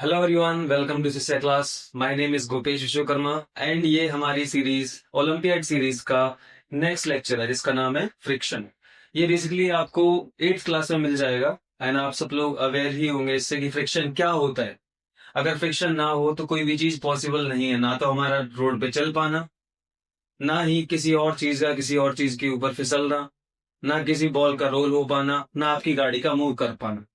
Hello everyone, welcome to sister class. My name is Gopesh Vishwakarma and ये हमारी series olympiad series का next lecture है जिसका नाम है फ्रिक्शन। ये बेसिकली आपको 8th क्लास में मिल जाएगा एंड आप सब लोग अवेयर ही होंगे इससे कि फ्रिक्शन क्या होता है। अगर फ्रिक्शन ना हो तो कोई भी चीज पॉसिबल नहीं है, ना तो हमारा रोड पे चल पाना, ना ही किसी और चीज के ऊपर फिसलना, ना किसी बॉल का रोल हो पाना, ना आपकी गाड़ी का मूव कर पाना।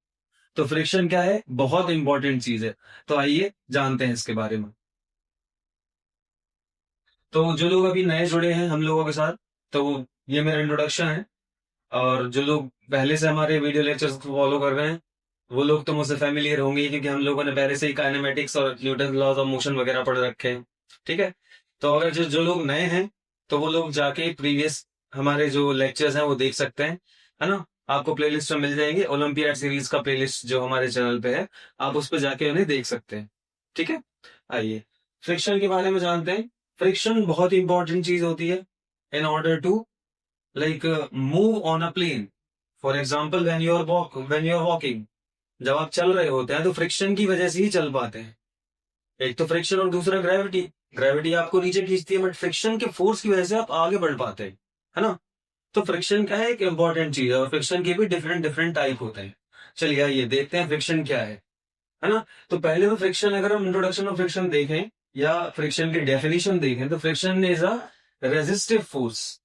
तो फ्रिक्शन क्या है? बहुत इंपॉर्टेंट चीज है। तो आइए जानते हैं इसके बारे में। तो जो लोग अभी नए जुड़े हैं हम लोगों के साथ, तो ये मेरा इंट्रोडक्शन है। और जो लोग पहले से हमारे वीडियो लेक्चर्स को फॉलो कर रहे हैं वो लोग तो मुझसे फेमिलियर होंगे ही, क्योंकि हम लोगों ने पहले से ही काइनेमेटिक्स और न्यूटन लॉज ऑफ मोशन वगैरह पढ़ रखे हैं। ठीक है। तो अगर जो जो लोग नए हैं तो वो लोग जाके प्रीवियस हमारे जो लेक्चर्स हैं वो देख सकते हैं, है ना। आपको प्लेलिस्ट में मिल जाएंगे, ओलंपियाड सीरीज का प्लेलिस्ट जो हमारे चैनल पे है, आप उस पर जाके उन्हें देख सकते हैं। ठीक है। आइए फ्रिक्शन के बारे में जानते हैं। फ्रिक्शन बहुत ही इंपॉर्टेंट चीज होती है in order to like move on a plane. For example when you are walking, जब आप चल रहे होते हैं तो फ्रिक्शन की वजह से ही चल पाते हैं। एक तो फ्रिक्शन और दूसरा ग्रेविटी। ग्रेविटी आपको नीचे खींचती है बट फ्रिक्शन के फोर्स की वजह से आप आगे बढ़ पाते हैं, है ना। तो फ्रिक्शन क्या है? एक इंपॉर्टेंट चीज है और फ्रिक्शन के भी डिफरेंट डिफरेंट टाइप होते हैं। चलिए आइए देखते हैं फ्रिक्शन क्या है ना। तो पहले तो फ्रिक्शन, अगर हम इंट्रोडक्शन ऑफ फ्रिक्शन देखें या फ्रिक्शन की डेफिनेशन देखें, तो friction is a resistive force.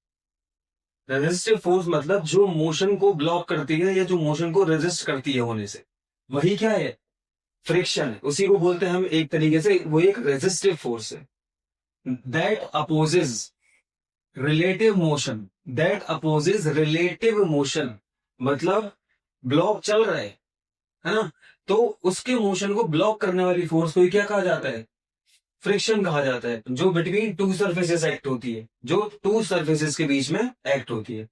Resistive force मतलब जो मोशन को ब्लॉक करती है या जो मोशन को रेजिस्ट करती है होने से, वही क्या है? फ्रिक्शन है। उसी को बोलते हैं हम एक तरीके से, वो एक रेजिस्टिव फोर्स है। That opposes relative motion. Relative motion मतलब ब्लॉक चल रहा है ना, तो उसके मोशन को ब्लॉक करने वाली फोर्स को क्या कहा जाता है? फ्रिक्शन कहा जाता है। जो बिटवीन टू सर्फेसेस एक्ट होती है, जो टू सर्फेसेस के बीच में एक्ट होती है।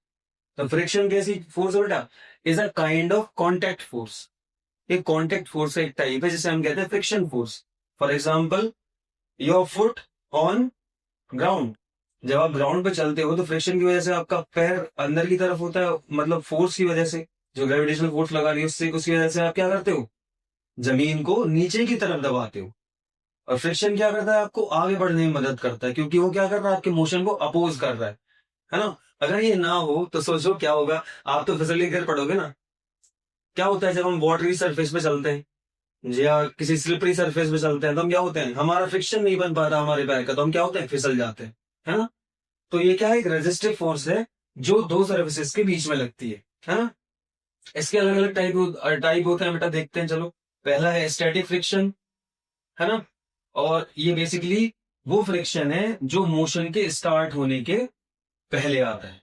तो फ्रिक्शन कैसी फोर्स है बेटा? Is a kind of contact force. एक कॉन्टैक्ट फोर्स एक टाइप है जिसे हम कहते हैं friction force. For example, your foot on ground. जब आप ग्राउंड पे चलते हो तो फ्रिक्शन की वजह से आपका पैर अंदर की तरफ होता है, मतलब फोर्स की वजह से, जो ग्रेविटेशनल फोर्स लगा रही है उससे, उसकी वजह से आप क्या करते हो? जमीन को नीचे की तरफ दबाते हो। और फ्रिक्शन क्या करता है? आपको आगे बढ़ने में मदद करता है, क्योंकि वो क्या कर रहा है? आपके मोशन को अपोज कर रहा है ना। अगर ये ना हो तो सोचो क्या होगा। आप तो फिसल के गिर पड़ोगे ना। क्या होता है जब हम वाटरी सरफेस पे चलते हैं या किसी स्लिपरी सरफेस पे चलते हैं तो हम क्या होते हैं? हमारा फ्रिक्शन नहीं बन पा रहा हमारे पैर का, तो हम क्या होते हैं? फिसल जाते हैं, है ना। तो ये क्या है? एक रेजिस्टिव फोर्स है जो दो सर्फेसेस के बीच में लगती है ना। इसके अलग अलग टाइप होते हैं बेटा, देखते हैं चलो। पहला है स्टैटिक फ्रिक्शन, है ना। और ये बेसिकली वो फ्रिक्शन है जो मोशन के स्टार्ट होने के पहले आता है।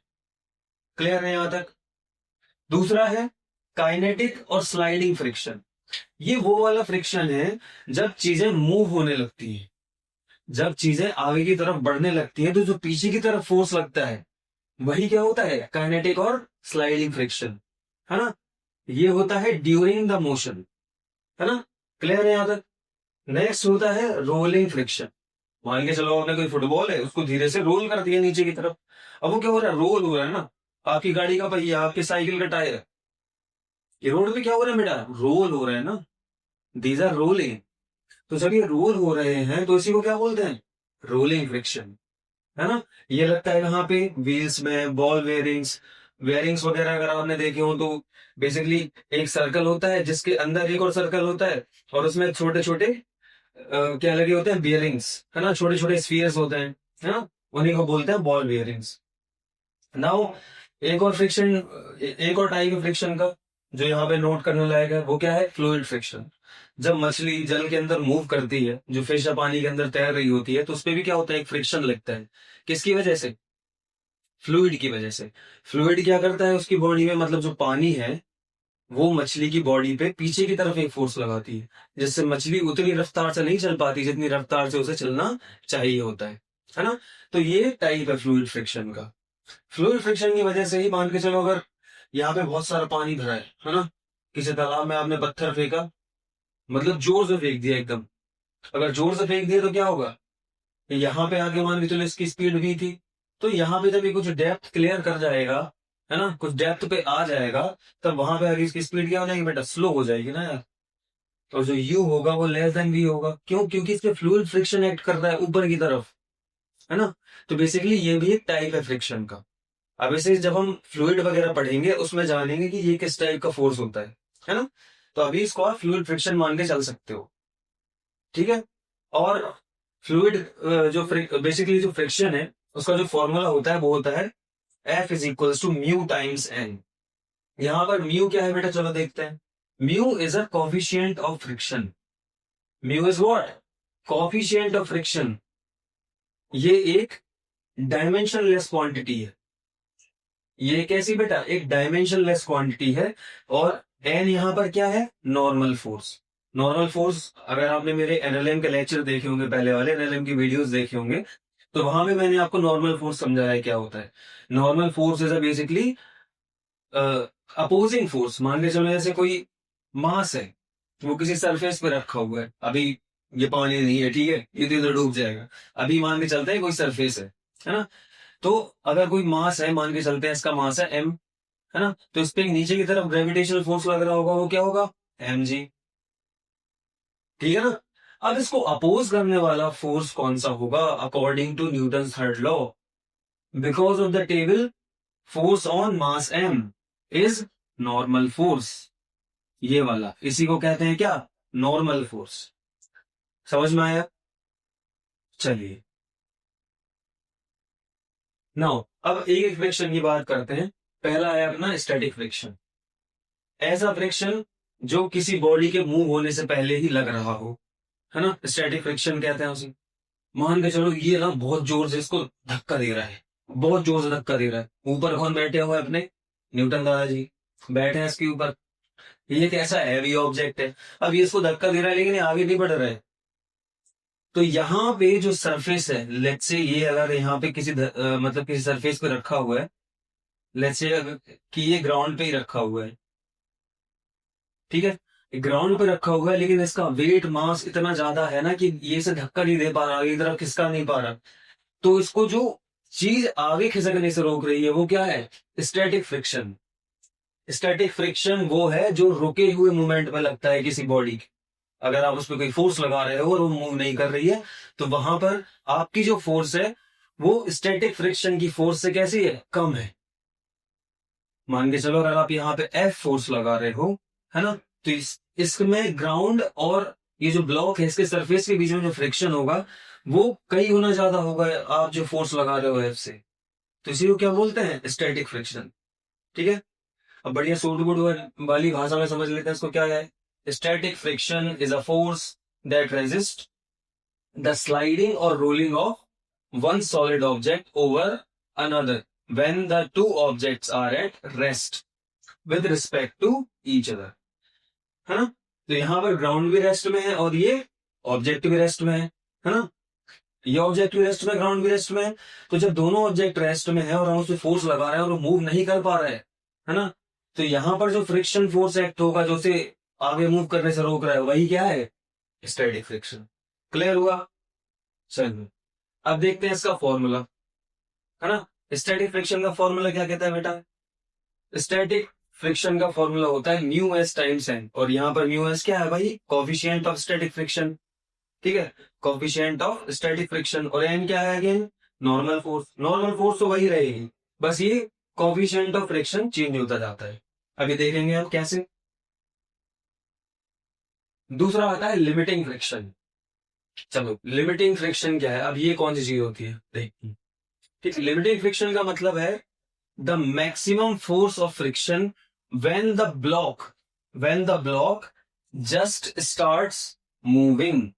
क्लियर है यहां तक? दूसरा है काइनेटिक और स्लाइडिंग फ्रिक्शन। ये वो वाला फ्रिक्शन है जब चीजें मूव होने लगती है, जब चीजें आगे की तरफ बढ़ने लगती है तो जो पीछे की तरफ फोर्स लगता है वही क्या होता है? काइनेटिक और स्लाइडिंग फ्रिक्शन, है ना। ये होता है ड्यूरिंग द मोशन, है ना। क्लियर है यहां तक? नेक्स्ट होता है रोलिंग फ्रिक्शन। मान के चलो आपने कोई फुटबॉल है उसको धीरे से रोल कर दिया नीचे की तरफ। अब वो क्या हो रहा है? रोल हो रहा है ना। आपकी गाड़ी का पहिया, आपकी साइकिल का टायर, ये रोड पे क्या हो रहा है बेटा? रोल हो रहा है ना। These are rolling. तो जब ये रोल हो रहे हैं तो इसी को क्या बोलते हैं? रोलिंग फ्रिक्शन, है ना। ये लगता है कहाँ पे? व्हील्स में, बॉल वेयरिंग्स। वेयरिंग्स वगैरह अगर आपने देखे हो तो बेसिकली एक सर्कल होता है जिसके अंदर एक और सर्कल होता है और उसमें छोटे छोटे क्या लगे होते हैं? बियरिंग्स, है ना। छोटे छोटे स्फीयर्स होते हैं, है ना। उन्हीं को बोलते हैं बॉल बियरिंग्स। नाउ एक और फ्रिक्शन, एक और टाइप है फ्रिक्शन का जो यहाँ पे नोट करने लायक है, वो क्या है? Fluid friction. जब मछली जल के अंदर मूव करती है, जो फिश पानी के अंदर तैर रही होती है, तो उसपे भी क्या होता है? एक फ्रिक्शन लगता है। किसकी वजह से? फ्लूइड की वजह से। फ्लूइड क्या करता है उसकी बॉडी में, मतलब जो पानी है वो मछली की बॉडी पे पीछे की तरफ एक फोर्स लगाती है, जिससे मछली उतनी रफ्तार से नहीं चल पाती जितनी रफ्तार से उसे चलना चाहिए होता है ना। तो ये टाइप है फ्लूइड फ्रिक्शन का। फ्लूइड फ्रिक्शन की वजह से ही मान के चलो, अगर यहाँ पे बहुत सारा पानी भरा है ना, किसी तालाब में आपने पत्थर फेंका, मतलब जोर से फेंक दिया एकदम। अगर जोर से फेंक दिया तो क्या होगा? यहाँ पे आगे मान के चलो इसकी स्पीड भी थी, तो यहाँ पे जब ये कुछ डेप्थ क्लियर कर जाएगा, है ना, कुछ डेप्थ पे आ जाएगा, तब वहां पे आगे इसकी स्पीड क्या हो जाएगी बेटा? स्लो हो जाएगी ना यार। और जो यू होगा वो लेस देन वी होगा। क्यों? क्योंकि इसमें फ्लूइड फ्रिक्शन एक्ट कर रहा है ऊपर की तरफ, है ना। तो बेसिकली ये भी एक टाइप है फ्रिक्शन का। अब इसे जब हम फ्लूइड वगैरह पढ़ेंगे उसमें जानेंगे कि ये किस टाइप का फोर्स होता है ना। तो अभी इसको आप फ्लूइड फ्रिक्शन मान के चल सकते हो, ठीक है। और फ्लूइड जो बेसिकली जो फ्रिक्शन है उसका जो फॉर्मूला होता है वो होता है F is equal to mu times N. यहां पर म्यू क्या है बेटा, चलो देखते हैं। Mu is a coefficient of friction. Mu is what? Coefficient of friction. ये एक डायमेंशनलेस क्वांटिटी है। ये कैसी बेटा? एक डायमेंशनलेस क्वांटिटी है। और एन यहां पर क्या है? Normal force. नॉर्मल फोर्स अगर आपने मेरे एनएलएम के लेक्चर देखे होंगे, पहले वाले एनएलएम की वीडियोस देखे होंगे, तो वहां में मैंने आपको नॉर्मल फोर्स समझाया है क्या होता है। Normal force is basically opposing force. मान के चलो जैसे कोई मास है, वो किसी सरफेस पे रखा हुआ है। अभी ये पानी नहीं है, ठीक है, ये तो इधर डूब जाएगा। अभी मान के चलते हैं कोई सरफेस है ना। तो अगर कोई मास है, मान के चलते हैं इसका मास है एम, है ना। तो इस पे नीचे की तरफ ग्रेविटेशनल फोर्स लग रहा होगा, वो क्या होगा? एम जी, ठीक है ना। अब इसको अपोज करने वाला फोर्स कौन सा होगा according to Newton third law? Because of the table, force on mass M is normal force. ये वाला, इसी को कहते हैं क्या? Normal force. समझ में आया? चलिए नाउ अब एक एक फ्रिक्शन की बात करते हैं। पहला है अपना स्टैटिक फ्रिक्शन। ऐसा फ्रिक्शन जो किसी बॉडी के मूव होने से पहले ही लग रहा हो, है ना, स्टैटिक फ्रिक्शन कहते हैं उसे। मान के चलो ये ना बहुत जोर से इसको धक्का दे रहा है, बहुत जोर से धक्का दे रहा है। ऊपर कौन बैठे हुए हैं? अपने न्यूटन दादाजी बैठे हैं इसके ऊपर। ये कैसा हैवी ऑब्जेक्ट है, अब ये इसको धक्का दे रहा है लेकिन ये आगे नहीं बढ़ रहा है। तो यहाँ पे जो सरफेस है, लेट्स से ये अगर यहाँ पे किसी मतलब किसी सरफेस पे रखा हुआ है, लेट्स से कि ये ग्राउंड पे ही रखा हुआ है, ठीक है, ग्राउंड पे रखा हुआ है, लेकिन इसका वेट मास इतना ज्यादा है ना कि ये इसे धक्का नहीं दे पा रहा, एक तरफ खिसका नहीं पा रहा। तो इसको जो चीज आगे खिसकने से रोक रही है वो क्या है? Static friction. स्टैटिक फ्रिक्शन वो है जो रुके हुए मूवमेंट में लगता है किसी बॉडी के। अगर आप उस पर कोई फोर्स लगा रहे हो और वो मूव नहीं कर रही है, तो वहां पर आपकी जो फोर्स है वो स्टैटिक फ्रिक्शन की फोर्स से कैसी है? कम है। मान के चलो अगर आप यहाँ पे एफ फोर्स लगा रहे हो, है ना, तो इसमें ग्राउंड और ये जो ब्लॉक है इसके सरफेस के बीच में जो फ्रिक्शन होगा वो कई गुना ज्यादा होगा आप जो फोर्स लगा रहे हो एफ से। तो इसी को क्या बोलते हैं? स्टैटिक फ्रिक्शन, ठीक है। अब बढ़िया सूट बूट वाली भाषा में समझ लेते हैं इसको क्या है। Static friction is a force that resist the sliding और rolling of one solid object over another when the two objects are at rest with respect to each other, है ना। तो यहां पर ग्राउंड भी रेस्ट में है और ये ऑब्जेक्ट भी रेस्ट में है ना। ये ऑब्जेक्ट भी रेस्ट में, ग्राउंड भी रेस्ट में है। तो जब दोनों ऑब्जेक्ट रेस्ट में है और हम उस पर फोर्स लगा रहे हैं और वो मूव नहीं कर पा रहे है ना, तो यहां पर जो फ्रिक्शन फोर्स एक्ट होगा जो उसे आगे मूव करने से रोक रहा है वही क्या है? Static friction. क्लियर हुआ? चलिए अब देखते हैं इसका फॉर्मूला, है ना। स्टैटिक फ्रिक्शन का फॉर्मूला क्या कहता है बेटा? स्टैटिक फ्रिक्शन का फॉर्मूला होता है म्यू एस टाइम्स एन। और यहां पर म्यू एस क्या है भाई? कोफिशिएंट ऑफ स्टैटिक फ्रिक्शन, ठीक है, कोफिशिएंट ऑफ स्टैटिक फ्रिक्शन। और एन क्या है again? Normal force. Normal force तो वही रहेगी, बस ये कोफिशिएंट ऑफ फ्रिक्शन चेंज होता जाता है। अभी देखेंगे हम कैसे। दूसरा आता है लिमिटिंग फ्रिक्शन। चलो लिमिटिंग फ्रिक्शन क्या है? अब ये कौन सी चीज होती है देखिए, ठीक। लिमिटिंग फ्रिक्शन का मतलब है the maximum force of friction when the block just starts moving.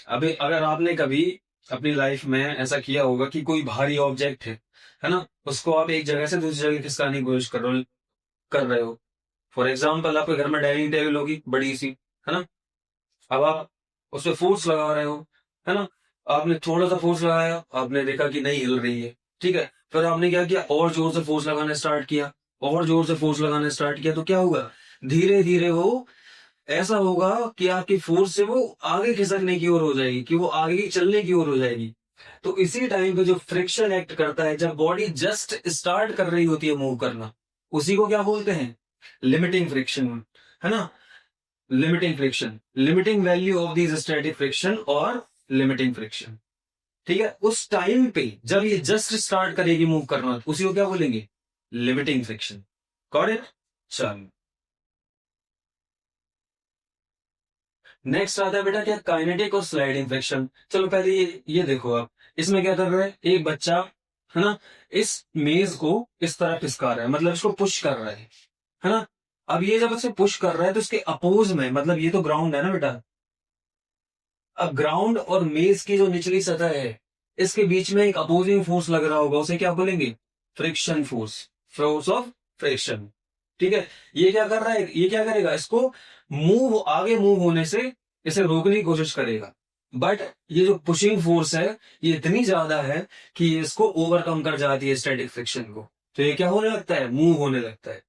अभी अगर आपने कभी अपनी लाइफ में ऐसा किया होगा कि कोई भारी ऑब्जेक्ट है ना, उसको आप एक जगह से दूसरी जगह खिसकाने की कोशिश कर रहे हो। फॉर एग्जाम्पल आपके घर में डाइनिंग टेबल होगी बड़ी सी, है ना। अब आप उस पर फोर्स लगा रहे हो, है ना। आपने थोड़ा सा फोर्स लगाया, आपने देखा कि नहीं हिल रही है, ठीक है। फिर आपने क्या किया? और जोर से फोर्स लगाना स्टार्ट किया, और जोर से फोर्स लगाना स्टार्ट किया। तो क्या होगा? धीरे धीरे वो ऐसा होगा कि आपकी फोर्स से वो आगे खिसकने की ओर हो जाएगी, कि वो आगे चलने की ओर हो जाएगी। तो इसी टाइम पे जो फ्रिक्शन एक्ट करता है जब बॉडी जस्ट स्टार्ट कर रही होती है मूव करना, उसी को क्या बोलते हैं? लिमिटिंग फ्रिक्शन, है ना। Limiting friction, limiting value of this static friction और लिमिटिंग फ्रिक्शन। ठीक है, उस टाइम पे जब ये जस्ट स्टार्ट करेगी मूव करना, उसी को क्या बोलेंगे? Limiting friction. Got it? चलो नेक्स्ट आता है बेटा क्या, काइनेटिक और स्लाइडिंग फ्रिक्शन। चलो पहले ये देखो आप, इसमें क्या कर रहा है, एक बच्चा है ना, इस मेज को इस तरह खिसका रहा है, मतलब इसको पुश कर रहा है ना। अब ये जब इसे पुश कर रहा है तो इसके अपोज में, मतलब ये तो ग्राउंड है ना बेटा, अब ग्राउंड और मेज की जो निचली सतह है, इसके बीच में एक अपोजिंग फोर्स लग रहा होगा, उसे क्या बोलेंगे? Friction force, force of friction. ठीक है, ये क्या कर रहा है, ये क्या करेगा, इसको आगे मूव होने से इसे रोकने की कोशिश करेगा, बट ये जो पुशिंग फोर्स है ये इतनी ज्यादा है कि ये इसको ओवरकम कर जाती है स्टैटिक फ्रिक्शन को। तो ये क्या होने लगता है? मूव होने लगता है।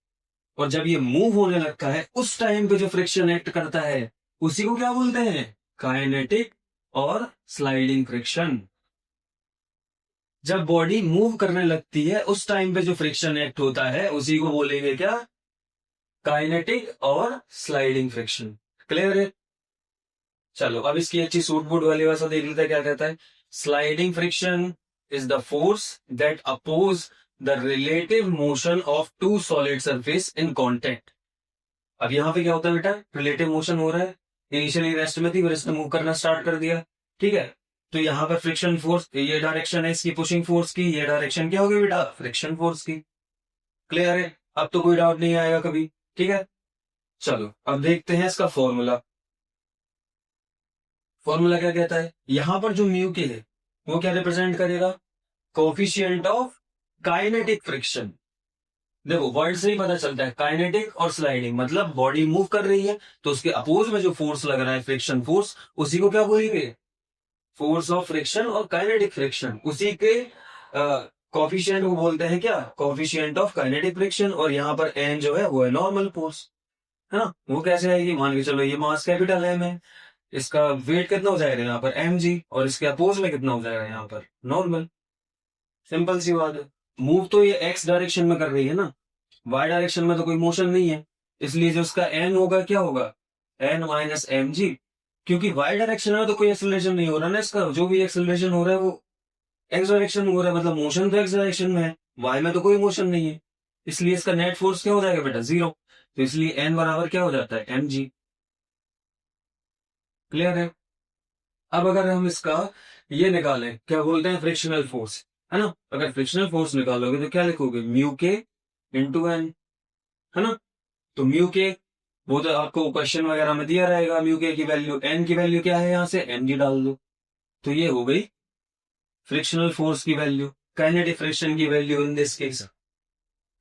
और जब ये मूव होने लगता है उस टाइम पे जो फ्रिक्शन एक्ट करता है उसी को क्या बोलते हैं? काइनेटिक और स्लाइडिंग फ्रिक्शन। जब बॉडी मूव करने लगती है उस टाइम पे जो फ्रिक्शन एक्ट होता है उसी को बोलेंगे क्या? काइनेटिक और स्लाइडिंग फ्रिक्शन। क्लियर है? चलो अब इसकी अच्छी सूट बूट वाली भाषा देख लेते हैं, क्या कहता है। Sliding friction is the force that oppose the relative motion of two solid surface in contact. अब यहां पे क्या होता है बेटा, रिलेटिव मोशन हो रहा है, इनिशियली रेस्ट में थी, फिर इसने मूव करना स्टार्ट कर दिया। ठीक है, तो यहां पर फ्रिक्शन फोर्स, ये डायरेक्शन है इसकी पुशिंग फोर्स की, ये डायरेक्शन क्या होगी बेटा? फ्रिक्शन फोर्स की। क्लियर है? अब तो कोई डाउट नहीं आएगा कभी। ठीक है, चलो अब देखते हैं इसका फॉर्मूला। फॉर्मूला क्या कहता है, यहां पर जो म्यू के है वो क्या रिप्रेजेंट करेगा? Coefficient of kinetic friction. देखो वर्ड से ही पता चलता है, काइनेटिक और स्लाइडिंग मतलब बॉडी मूव कर रही है तो उसके अपोज में जो फोर्स लग रहा है फ्रिक्शन फोर्स, उसी को क्या बोलेंगे? फोर्स ऑफ फ्रिक्शन और काइनेटिक फ्रिक्शन, उसी के कोफिशिएंट को बोलते हैं क्या? Coefficient of kinetic friction. और यहाँ पर एन जो है वो है नॉर्मल फोर्स, है ना। वो कैसे आएगी, मान के चलो ये मास कैपिटल एम है, इसका वेट कितना हो जाएगा यहाँ पर? एम जी, और इसके अपोज में कितना हो जाएगा यहाँ पर? नॉर्मल। सिंपल सी बात है। मूव तो ये एक्स डायरेक्शन में कर रही है ना, वाई डायरेक्शन में तो कोई मोशन नहीं है, इसलिए जो उसका एन होगा क्या होगा? N minus M G. क्योंकि वाई डायरेक्शन में तो कोई एक्सेलरेशन नहीं हो रहा ना, इसका जो भी एक्सेलरेशन हो रहा है वो एक्स डायरेक्शन में हो रहा है, मतलब मोशन तो एक्स डायरेक्शन में है, वाई में तो कोई मोशन नहीं है, इसलिए इसका नेट फोर्स क्या हो जाएगा बेटा? 0। तो इसलिए एन बराबर क्या हो जाता है? एम जी। क्लियर है? अब अगर हम इसका ये निकालें, क्या बोलते हैं? फ्रिक्शनल फोर्स, है ना। अगर फ्रिक्शनल फोर्स निकालोगे तो क्या लिखोगे? म्यू के इंटू एन, है ना। तो म्यू के वो तो आपको क्वेश्चन वगैरह में दिया रहेगा, म्यू के की वैल्यू, एन की वैल्यू क्या है, यहां से एम जी डाल दो, तो ये हो गई फ्रिक्शनल फोर्स की वैल्यू, काइनेटिक फ्रिक्शन की value in this case.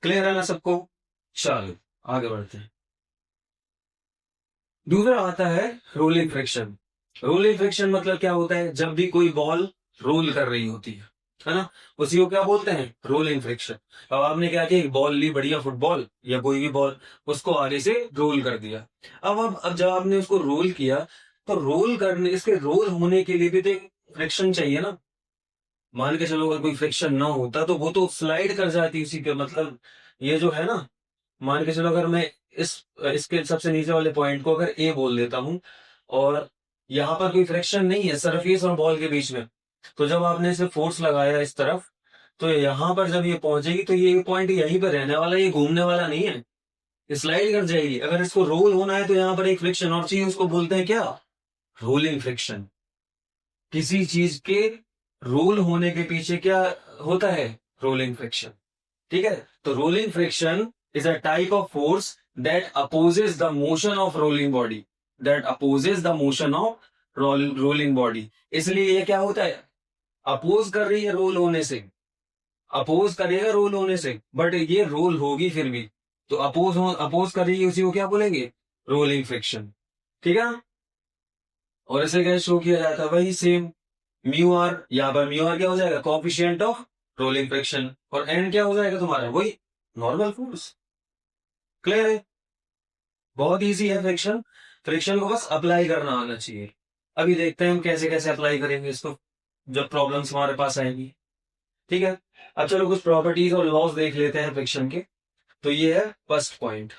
Clear है ना सबको? चलो आगे बढ़ते हैं। दूसरा आता है रोलिंग फ्रिक्शन। रोलिंग फ्रिक्शन मतलब क्या होता है? जब भी कोई बॉल रोल कर रही होती है ना, उसी को क्या बोलते हैं? Rolling friction. अब आपने क्या किया, एक बॉल ली, बढ़िया फुटबॉल या कोई भी बॉल, उसको आगे से रोल कर दिया। अब जब आपने उसको रोल किया तो रोल करने, इसके रोल होने के लिए भी तो फ्रिक्शन चाहिए ना। मान के चलो अगर कोई फ्रिक्शन ना होता तो वो तो स्लाइड कर जाती उसी पे, मतलब ये जो है ना, मान के चलो अगर मैं इस इसके सबसे नीचे वाले पॉइंट को अगर ए बोल देता हूं और यहाँ पर कोई फ्रिक्शन नहीं है सरफेस और बॉल के बीच में, तो जब आपने इसे फोर्स लगाया इस तरफ, तो यहाँ पर जब ये पहुंचेगी तो ये पॉइंट यहीं पर रहने वाला, ये घूमने वाला नहीं है, स्लाइड कर जाएगी। अगर इसको रोल होना है तो यहाँ पर एक फ्रिक्शन और चाहिए, उसको बोलते हैं क्या? Rolling friction. किसी चीज के रोल होने के पीछे क्या होता है? Rolling friction. ठीक है, तो rolling friction is a type of force that opposes the motion of rolling body, that opposes the motion of rolling body. इसलिए ये क्या होता है? अपोज कर रही है रोल होने से, अपोज करेगा रोल होने से, बट ये रोल होगी फिर भी, तो अपोज कर रही है, उसी को क्या बोलेंगे? Rolling friction. ठीक है, और ऐसे कैसे शो किया जाता है? वही सेम म्यू आर, यहाँ पर म्यू आर क्या हो जाएगा? कोएफिशिएंट ऑफ रोलिंग फ्रिक्शन, और एन क्या हो जाएगा तुम्हारा? वही नॉर्मल फोर्स। क्लियर है? बहुत इजी है फ्रिक्शन, फ्रिक्शन को बस अप्लाई करना आना चाहिए। अभी देखते हैं हम कैसे कैसे अप्लाई करेंगे इसको जब प्रॉब्लम्स हमारे पास आएंगी। ठीक है, अब चलो कुछ प्रॉपर्टीज और लॉज देख लेते हैं फ्रिक्शन के। तो ये है फर्स्ट पॉइंट।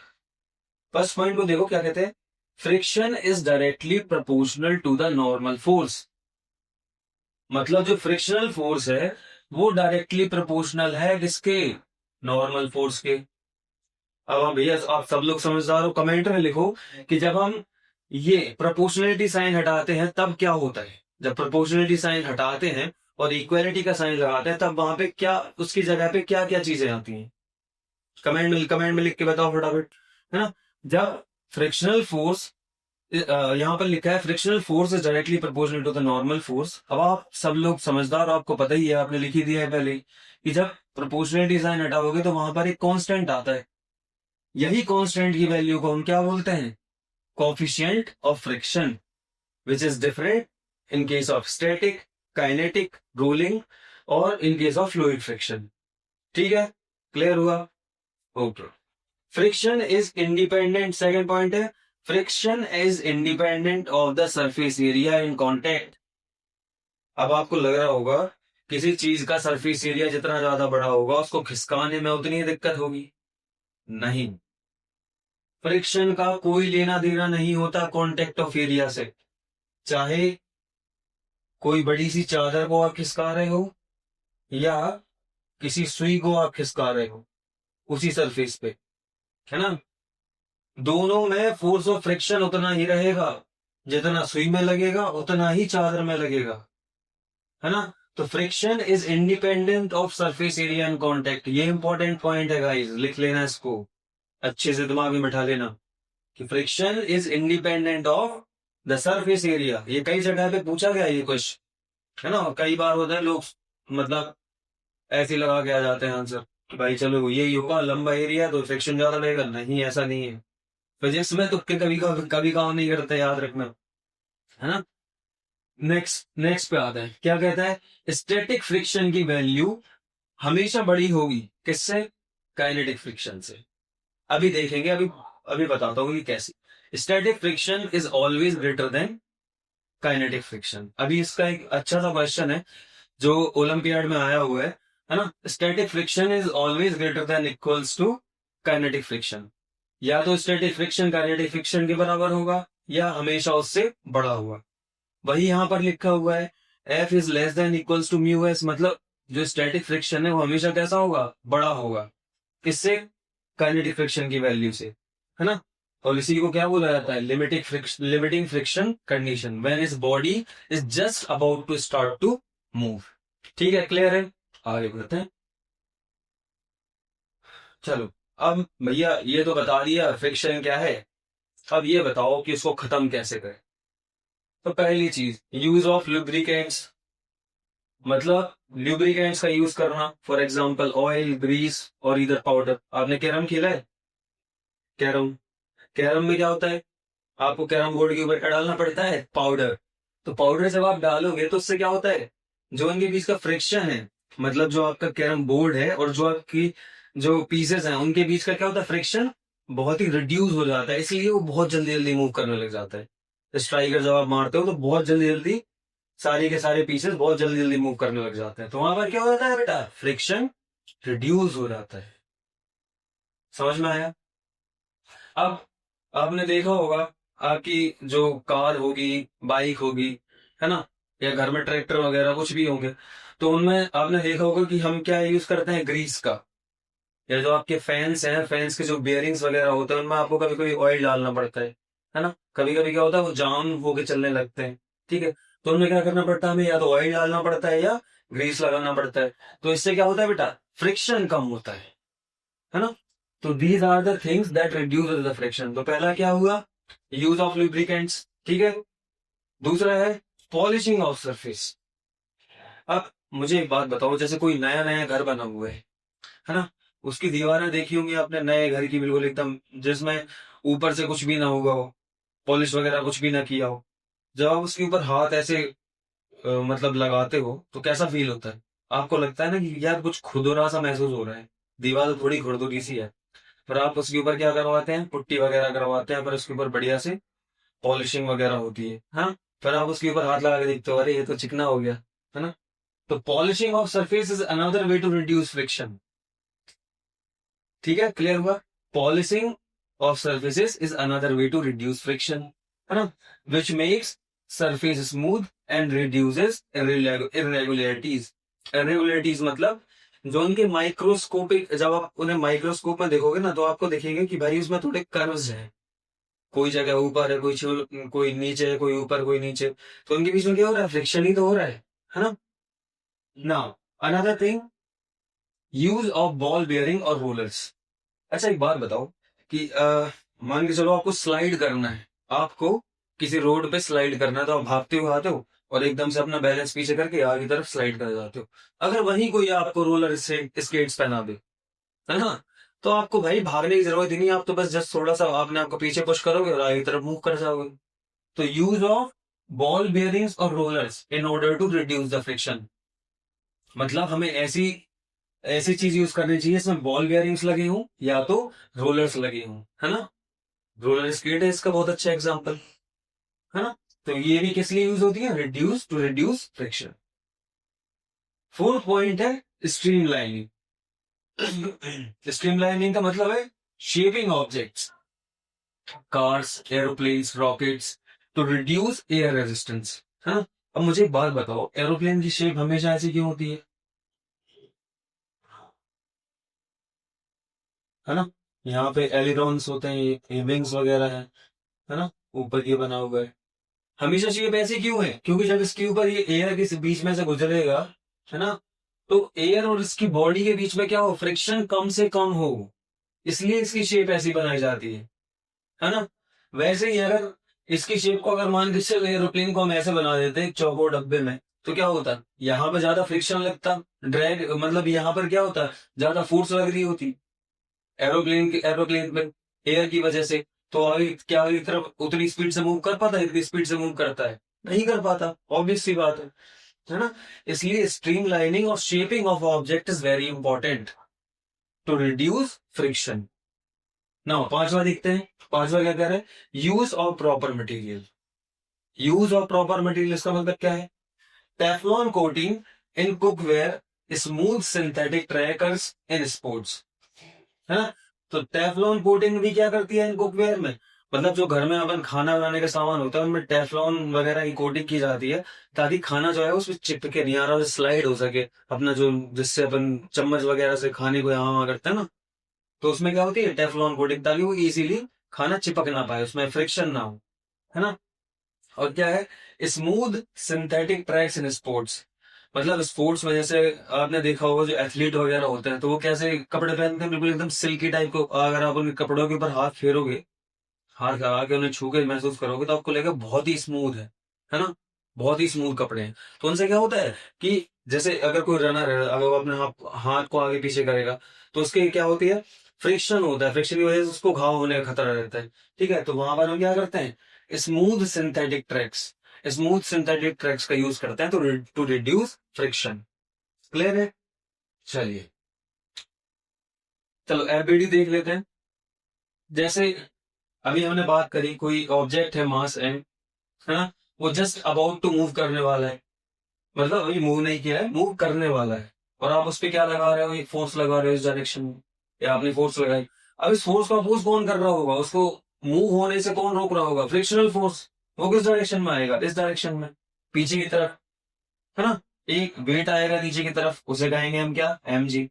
फर्स्ट पॉइंट को देखो क्या कहते हैं, friction is directly proportional to the normal force. मतलब जो फ्रिक्शनल फोर्स है वो डायरेक्टली प्रोपोर्शनल है किसके? नॉर्मल फोर्स के। अब हम भैया आप सब लोग समझदार हो, कमेंट में लिखो कि जब हम ये प्रोपोर्शनलिटी साइन हटाते हैं तब क्या होता है। जब प्रोपोर्शनलिटी साइन हटाते हैं और इक्वालिटी का साइन लगाते हैं तब वहां पे क्या, उसकी जगह पे क्या क्या चीजें आती हैं? कमेंट में लिख के बताओ फटाफट, है ना। जब फ्रिक्शनल फोर्स, यहाँ पर लिखा है frictional force is directly proportional to the normal force. अब आप सब लोग समझदार, आपको पता ही है, आपने लिख ही दिया है पहले ही, कि जब प्रोपोर्शनलिटी साइन हटाओगे तो वहां पर एक कांस्टेंट आता है। यही कांस्टेंट की वैल्यू को हम क्या बोलते हैं? Coefficient of friction, which is different in case of static, kinetic, rolling और in case of fluid friction. ठीक है, क्लियर हुआ? Okay. Friction is independent, second point है, friction is independent of the surface area in contact. अब आपको लग रहा होगा किसी चीज का सरफेस एरिया जितना ज्यादा बड़ा होगा उसको खिसकाने में उतनी ही दिक्कत होगी। नहीं, फ्रिक्शन का कोई लेना देना नहीं होता कांटेक्ट ऑफ एरिया से। चाहे कोई बड़ी सी चादर को आप खिसका रहे हो या किसी सुई को आप खिसका रहे हो उसी सरफेस पे, है ना, दोनों में फोर्स ऑफ फ्रिक्शन उतना ही रहेगा। जितना सुई में लगेगा उतना ही चादर में लगेगा, है ना। तो friction is independent of surface area and contact. ये इंपॉर्टेंट पॉइंट है गाइस, लिख लेना इसको, अच्छे से दिमाग में बैठा लेना कि friction is independent of the surface area. ये कई जगह पे पूछा गया ये क्वेश्चन, है ना। कई बार होता है लोग मतलब ऐसे लगा के आ जाते हैं आंसर कि भाई चलो यही होगा, लंबा एरिया तो फ्रिक्शन ज्यादा लगेगा। नहीं, ऐसा नहीं है। फिजिक्स में तुक्के कभी काम नहीं करते, याद रखना, है ना। नेक्स्ट पे आता है, क्या कहता है? स्टैटिक फ्रिक्शन की वैल्यू हमेशा बड़ी होगी किससे? काइनेटिक फ्रिक्शन से। अभी देखेंगे, अभी बताता हूँ कि कैसे। Static friction is always greater then kinetic friction. अभी इसका एक अच्छा सा क्वेश्चन है जो ओलंपियाड में आया हुआ है ना। Static friction is always greater than equals to kinetic friction. या तो स्टैटिक फ्रिक्शन काइनेटिक फ्रिक्शन के बराबर होगा या हमेशा उससे बड़ा होगा। वही यहां पर लिखा हुआ है, F is less than equals to mu S. मतलब जो स्टैटिक फ्रिक्शन है वो हमेशा कैसा होगा? बड़ा होगा। किससे? काइनेटिक फ्रिक्शन की वैल्यू से, है ना। और इसी को क्या बोला जाता है? Limiting friction condition, when is body is just about to start to move. ठीक है, क्लियर है? आगे बढ़ते हैं। चलो, अब भैया ये तो बता दिया फ्रिक्शन क्या है, अब ये बताओ कि इसको खत्म कैसे करें। तो पहली चीज, यूज ऑफ लुब्रिकेंट्स। मतलब ल्यूब्रिकेंट्स का यूज करना, फॉर एग्जांपल ऑयल, ग्रीस और इधर पाउडर। आपने कैरम खेला है? कैरम, कैरम में क्या होता है? आपको कैरम बोर्ड के ऊपर क्या डालना पड़ता है? पाउडर। तो पाउडर जब आप डालोगे तो उससे क्या होता है? जो इनके बीच का फ्रिक्शन है, मतलब जो आपका कैरम बोर्ड है और जो आपकी जो पीसेस हैं उनके बीच का क्या होता है? फ्रिक्शन बहुत ही रिड्यूस हो जाता है, इसलिए वो बहुत जल्दी जल्दी मूव करने लग जाता है। स्ट्राइकर जब आप मारते हो तो बहुत जल्दी जल्दी सारे के सारे पीसेस बहुत जल्दी जल्दी मूव करने लग जाते हैं। तो वहां पर क्या हो जाता है बेटा? फ्रिक्शन रिड्यूस हो जाता है। समझ में आया? अब आपने देखा होगा आपकी जो कार होगी, बाइक होगी, है ना, या घर में ट्रैक्टर वगैरह कुछ भी होंगे, तो उनमें आपने देखा होगा कि हम क्या यूज करते हैं? ग्रीस का। या जो आपके फैंस हैं, फैंस के जो बियरिंग्स वगैरह होते हैं उनमें आपको कभी कभी ऑयल डालना पड़ता है ना। कभी कभी क्या होता है वो जाम होके चलने लगते हैं, ठीक है। तो उनमें क्या करना पड़ता है? हमें या तो ऑयल डालना पड़ता है या ग्रीस लगाना पड़ता है। तो इससे क्या होता है बेटा? फ्रिक्शन कम होता है ना। तो these are the things that reduce the friction. तो पहला क्या हुआ? यूज ऑफ लुब्रिकेंट्स, ठीक है। दूसरा है पॉलिशिंग ऑफ सरफेस। अब मुझे एक बात बताओ, जैसे कोई नया नया घर बना हुआ है ना, उसकी दीवारें देखी होंगी आपने नए घर की, बिल्कुल एकदम जिसमें ऊपर से कुछ भी ना हुआ हो, पॉलिश वगैरह कुछ भी ना किया हो। जब आप उसके ऊपर हाथ ऐसे मतलब लगाते हो तो कैसा फील होता है? आपको लगता है ना कि यार कुछ खुरदुरा सा महसूस हो रहा है, दीवार थोड़ी खुरदुरी सी है। पर आप उसके ऊपर क्या करवाते हैं? पुट्टी वगैरह करवाते हैं, पर उसके ऊपर बढ़िया से पॉलिशिंग वगैरह होती है, हाँ। फिर आप उसके ऊपर हाथ लगा के देखते हो, अरे ये तो चिकना हो गया, है ना। तो polishing of surface is another way to reduce friction. ठीक है, क्लियर हुआ? Polishing of surfaces is another way to reduce friction. है ना, which makes surface smooth and reduces irregularities. Irregularities मतलब जो उनके माइक्रोस्कोपिक, जब आप उन्हें माइक्रोस्कोप में देखोगे ना तो आपको देखेंगे कि भाई उसमें थोड़े कर्व्स हैं, कोई जगह ऊपर है, कोई नीचे है, कोई ऊपर कोई नीचे, तो उनके बीच में क्या हो रहा है, फ्रिक्शन ही तो हो रहा है ना। Now another thing, use of ball bearing और रोलर्स। अच्छा एक बात बताओ कि मान के चलो आपको स्लाइड करना है, आपको किसी रोड पे स्लाइड करना है, तो आप भागते हुए आते हो और एकदम से अपना बैलेंस पीछे करके आगे की तरफ स्लाइड कर जाते हो। अगर वहीं कोई आपको रोलर स्केट्स पहना दे, है ना, तो आपको भाई भागने की जरूरत ही नहीं, आप तो बस जस्ट थोड़ा सा आपने आपको पीछे पुश करोगे और आगे की तरफ मूव कर जाओगे। तो यूज ऑफ बॉल बेयरिंग्स और rollers in order to reduce the friction, मतलब हमें ऐसी ऐसी चीज यूज करनी चाहिए इसमें बॉल बेयरिंग्स लगे हों या तो रोलर्स लगे हों, है ना। रोलर स्केट है इसका बहुत अच्छा एग्जांपल, है ना। तो ये भी किस लिए यूज होती है, reduce to reduce friction. Fourth point है स्ट्रीमलाइनिंग। स्ट्रीमलाइनिंग का मतलब है shaping objects, cars, aeroplanes, rockets to reduce air resistance, है ना। अब मुझे एक बात बताओ, एरोप्लेन की शेप हमेशा ऐसी क्यों होती है ना। यहाँ पे एलिरॉन्स होते हैं, ये विंग्स वगैरह है ना, ऊपर ये बना हुआ है। हमेशा शेप ऐसी क्यों है, क्योंकि जब इसके ऊपर ये एयर के बीच में से गुजरेगा, है ना, तो एयर और इसकी बॉडी के बीच में क्या हो, फ्रिक्शन कम से कम हो, इसलिए इसकी शेप ऐसी बनाई जाती है ना। वैसे ही अगर इसकी शेप को अगर मान के चलो एरोप्लेन को हम ऐसे बना देते एक चौकोर डब्बे में, तो क्या होता, यहाँ पे ज्यादा फ्रिक्शन लगता, ड्रैग मतलब यहाँ पर क्या होता, ज्यादा फोर्स लग रही होती एरोप्लेन में एयर की वजह से, तो आगे क्या आगे की तरफ उतनी स्पीड से मूव कर पाता है, इतनी स्पीड से मूव करता है, नहीं कर पाता, ऑब्वियस सी बात है ना। इसलिए स्ट्रीमलाइनिंग और shaping of object is very important to reduce friction. ना पांचवा देखते हैं, पांचवा क्या कह रहे हैं, use of proper material. Use of proper material इसका मतलब क्या है, Teflon coating in cookware, smooth synthetic trackers in sports, है ना। तो टेफ्लॉन कोटिंग भी क्या करती है इन कुकवेयर में, मतलब जो घर में अपन खाना बनाने का सामान होता है उनमें टेफ्लॉन वगैरह की कोटिंग की जाती है, ताकि खाना जो है उसमें चिपके नहीं आ रहा, स्लाइड हो सके अपना जो, जिससे अपन चम्मच वगैरह से खाने को यहाँ वहां करते हैं ना, तो उसमें क्या होती है टेफ्लॉन कोटिंग, ताकि वो इजीली खाना चिपक ना पाए, उसमें फ्रिक्शन ना हो, है ना। और क्या है, smooth synthetic tracks in sports, मतलब स्पोर्ट्स में जैसे आपने देखा होगा जो एथलीट वगैरह होते हैं तो वो कैसे कपड़े पहनते हैं, बिल्कुल एकदम सिल्की टाइप को, अगर आप उनके कपड़ों के ऊपर हाथ फेरोगे, हाथ लगा के उन्हें छू के महसूस करोगे तो आपको लगेगा बहुत ही स्मूथ है ना, बहुत ही स्मूथ कपड़े हैं। तो उनसे क्या होता है कि जैसे अगर कोई रनर है, अगर वो अपने हाथ को आगे पीछे करेगा तो उसके क्या होती है, फ्रिक्शन होता है, फ्रिक्शन की वजह से उसको घाव होने का खतरा रहता है, ठीक है। तो वहां पर हम क्या करते हैं, स्मूथ सिंथेटिक ट्रैक्स का यूज करते हैं तो टू रिड्यूस फ्रिक्शन। क्लियर है, चलिए चलो एफबीडी देख लेते हैं। जैसे अभी हमने बात करी, कोई ऑब्जेक्ट है मास एम, है ना, वो जस्ट अबाउट टू मूव करने वाला है, मतलब अभी मूव नहीं किया है, मूव करने वाला है, और आप उस पर क्या लगा रहे हो, एक फोर्स लगा रहे हो इस डायरेक्शन में, या आपने फोर्स लगाई। अब इस फोर्स का अपोज कौन कर रहा होगा, उसको मूव होने से कौन रोक रहा होगा, फ्रिक्शनल फोर्स। वो किस डायरेक्शन में आएगा, इस डायरेक्शन में, पीछे की तरफ, है ना। एक वेट आएगा नीचे की तरफ, उसे कहेंगे हम क्या, एम जी,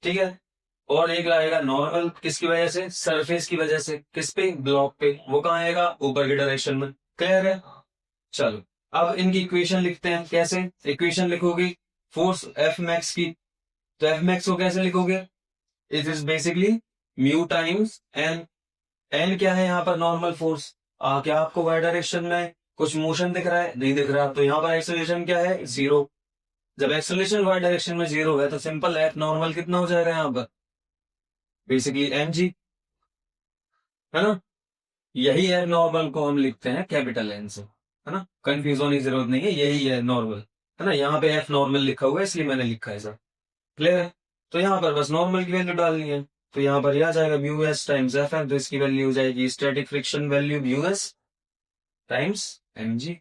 ठीक है। और एक आएगा नॉर्मल, किसकी वजह से, सरफेस की वजह से, किस पे, ब्लॉक पे, वो कहाँ आएगा, ऊपर की डायरेक्शन में। क्लियर है, चलो अब इनकी इक्वेशन लिखते हैं। कैसे इक्वेशन लिखोगे फोर्स एफ मैक्स की, तो एफ मैक्स को कैसे लिखोगे, it is basically mu times N. N क्या है यहाँ पर, नॉर्मल फोर्स। क्या आपको वाई डायरेक्शन में कुछ मोशन दिख रहा है, नहीं दिख रहा, तो यहाँ पर एक्सेलरेशन क्या है, जीरो। जब एक्सेलरेशन वाई डायरेक्शन में जीरो है तो सिंपल एफ नॉर्मल कितना हो जाएगा यहाँ पर, बेसिकली एम जी, है ना। यही है नॉर्मल को हम लिखते हैं कैपिटल एन से, है ना, कंफ्यूज होने की जरूरत नहीं है, यही है नॉर्मल, है ना। यहाँ पे एफ नॉर्मल लिखा हुआ है इसलिए मैंने लिखा है सर। क्लियर है, तो यहाँ पर बस नॉर्मल की वैल्यू डालनी है, तो यहाँ पर आ जाएगा mu S times F M, तो इसकी वैल्यू हो जाएगी static friction value mu S times M G,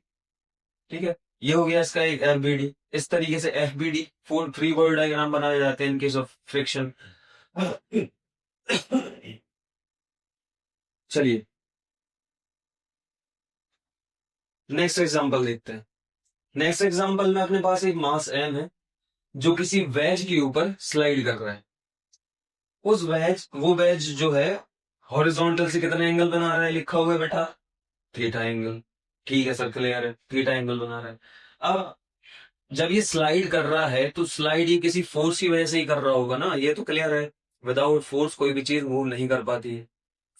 ठीक है। ये हो गया इसका एक एफबीडी। इस तरीके से FBD full free body diagram बनाए जाते हैं इन केस ऑफ फ्रिक्शन। चलिए नेक्स्ट एग्जांपल देखते हैं। नेक्स्ट एग्जांपल में अपने पास एक मास एम है जो किसी वेज के ऊपर स्लाइड कर रहा है। वो वेज जो है हॉरिजॉन्टल से कितने एंगल बना रहा है, लिखा हुआ है बेटा थीटा एंगल। ठीक है सर, क्लियर है, थीटा एंगल बना रहा है। अब जब ये स्लाइड कर रहा है तो स्लाइड ये किसी फोर्स की वजह से ही कर रहा होगा ना, ये तो क्लियर है। विदाउट फोर्स कोई भी चीज मूव नहीं कर पाती है,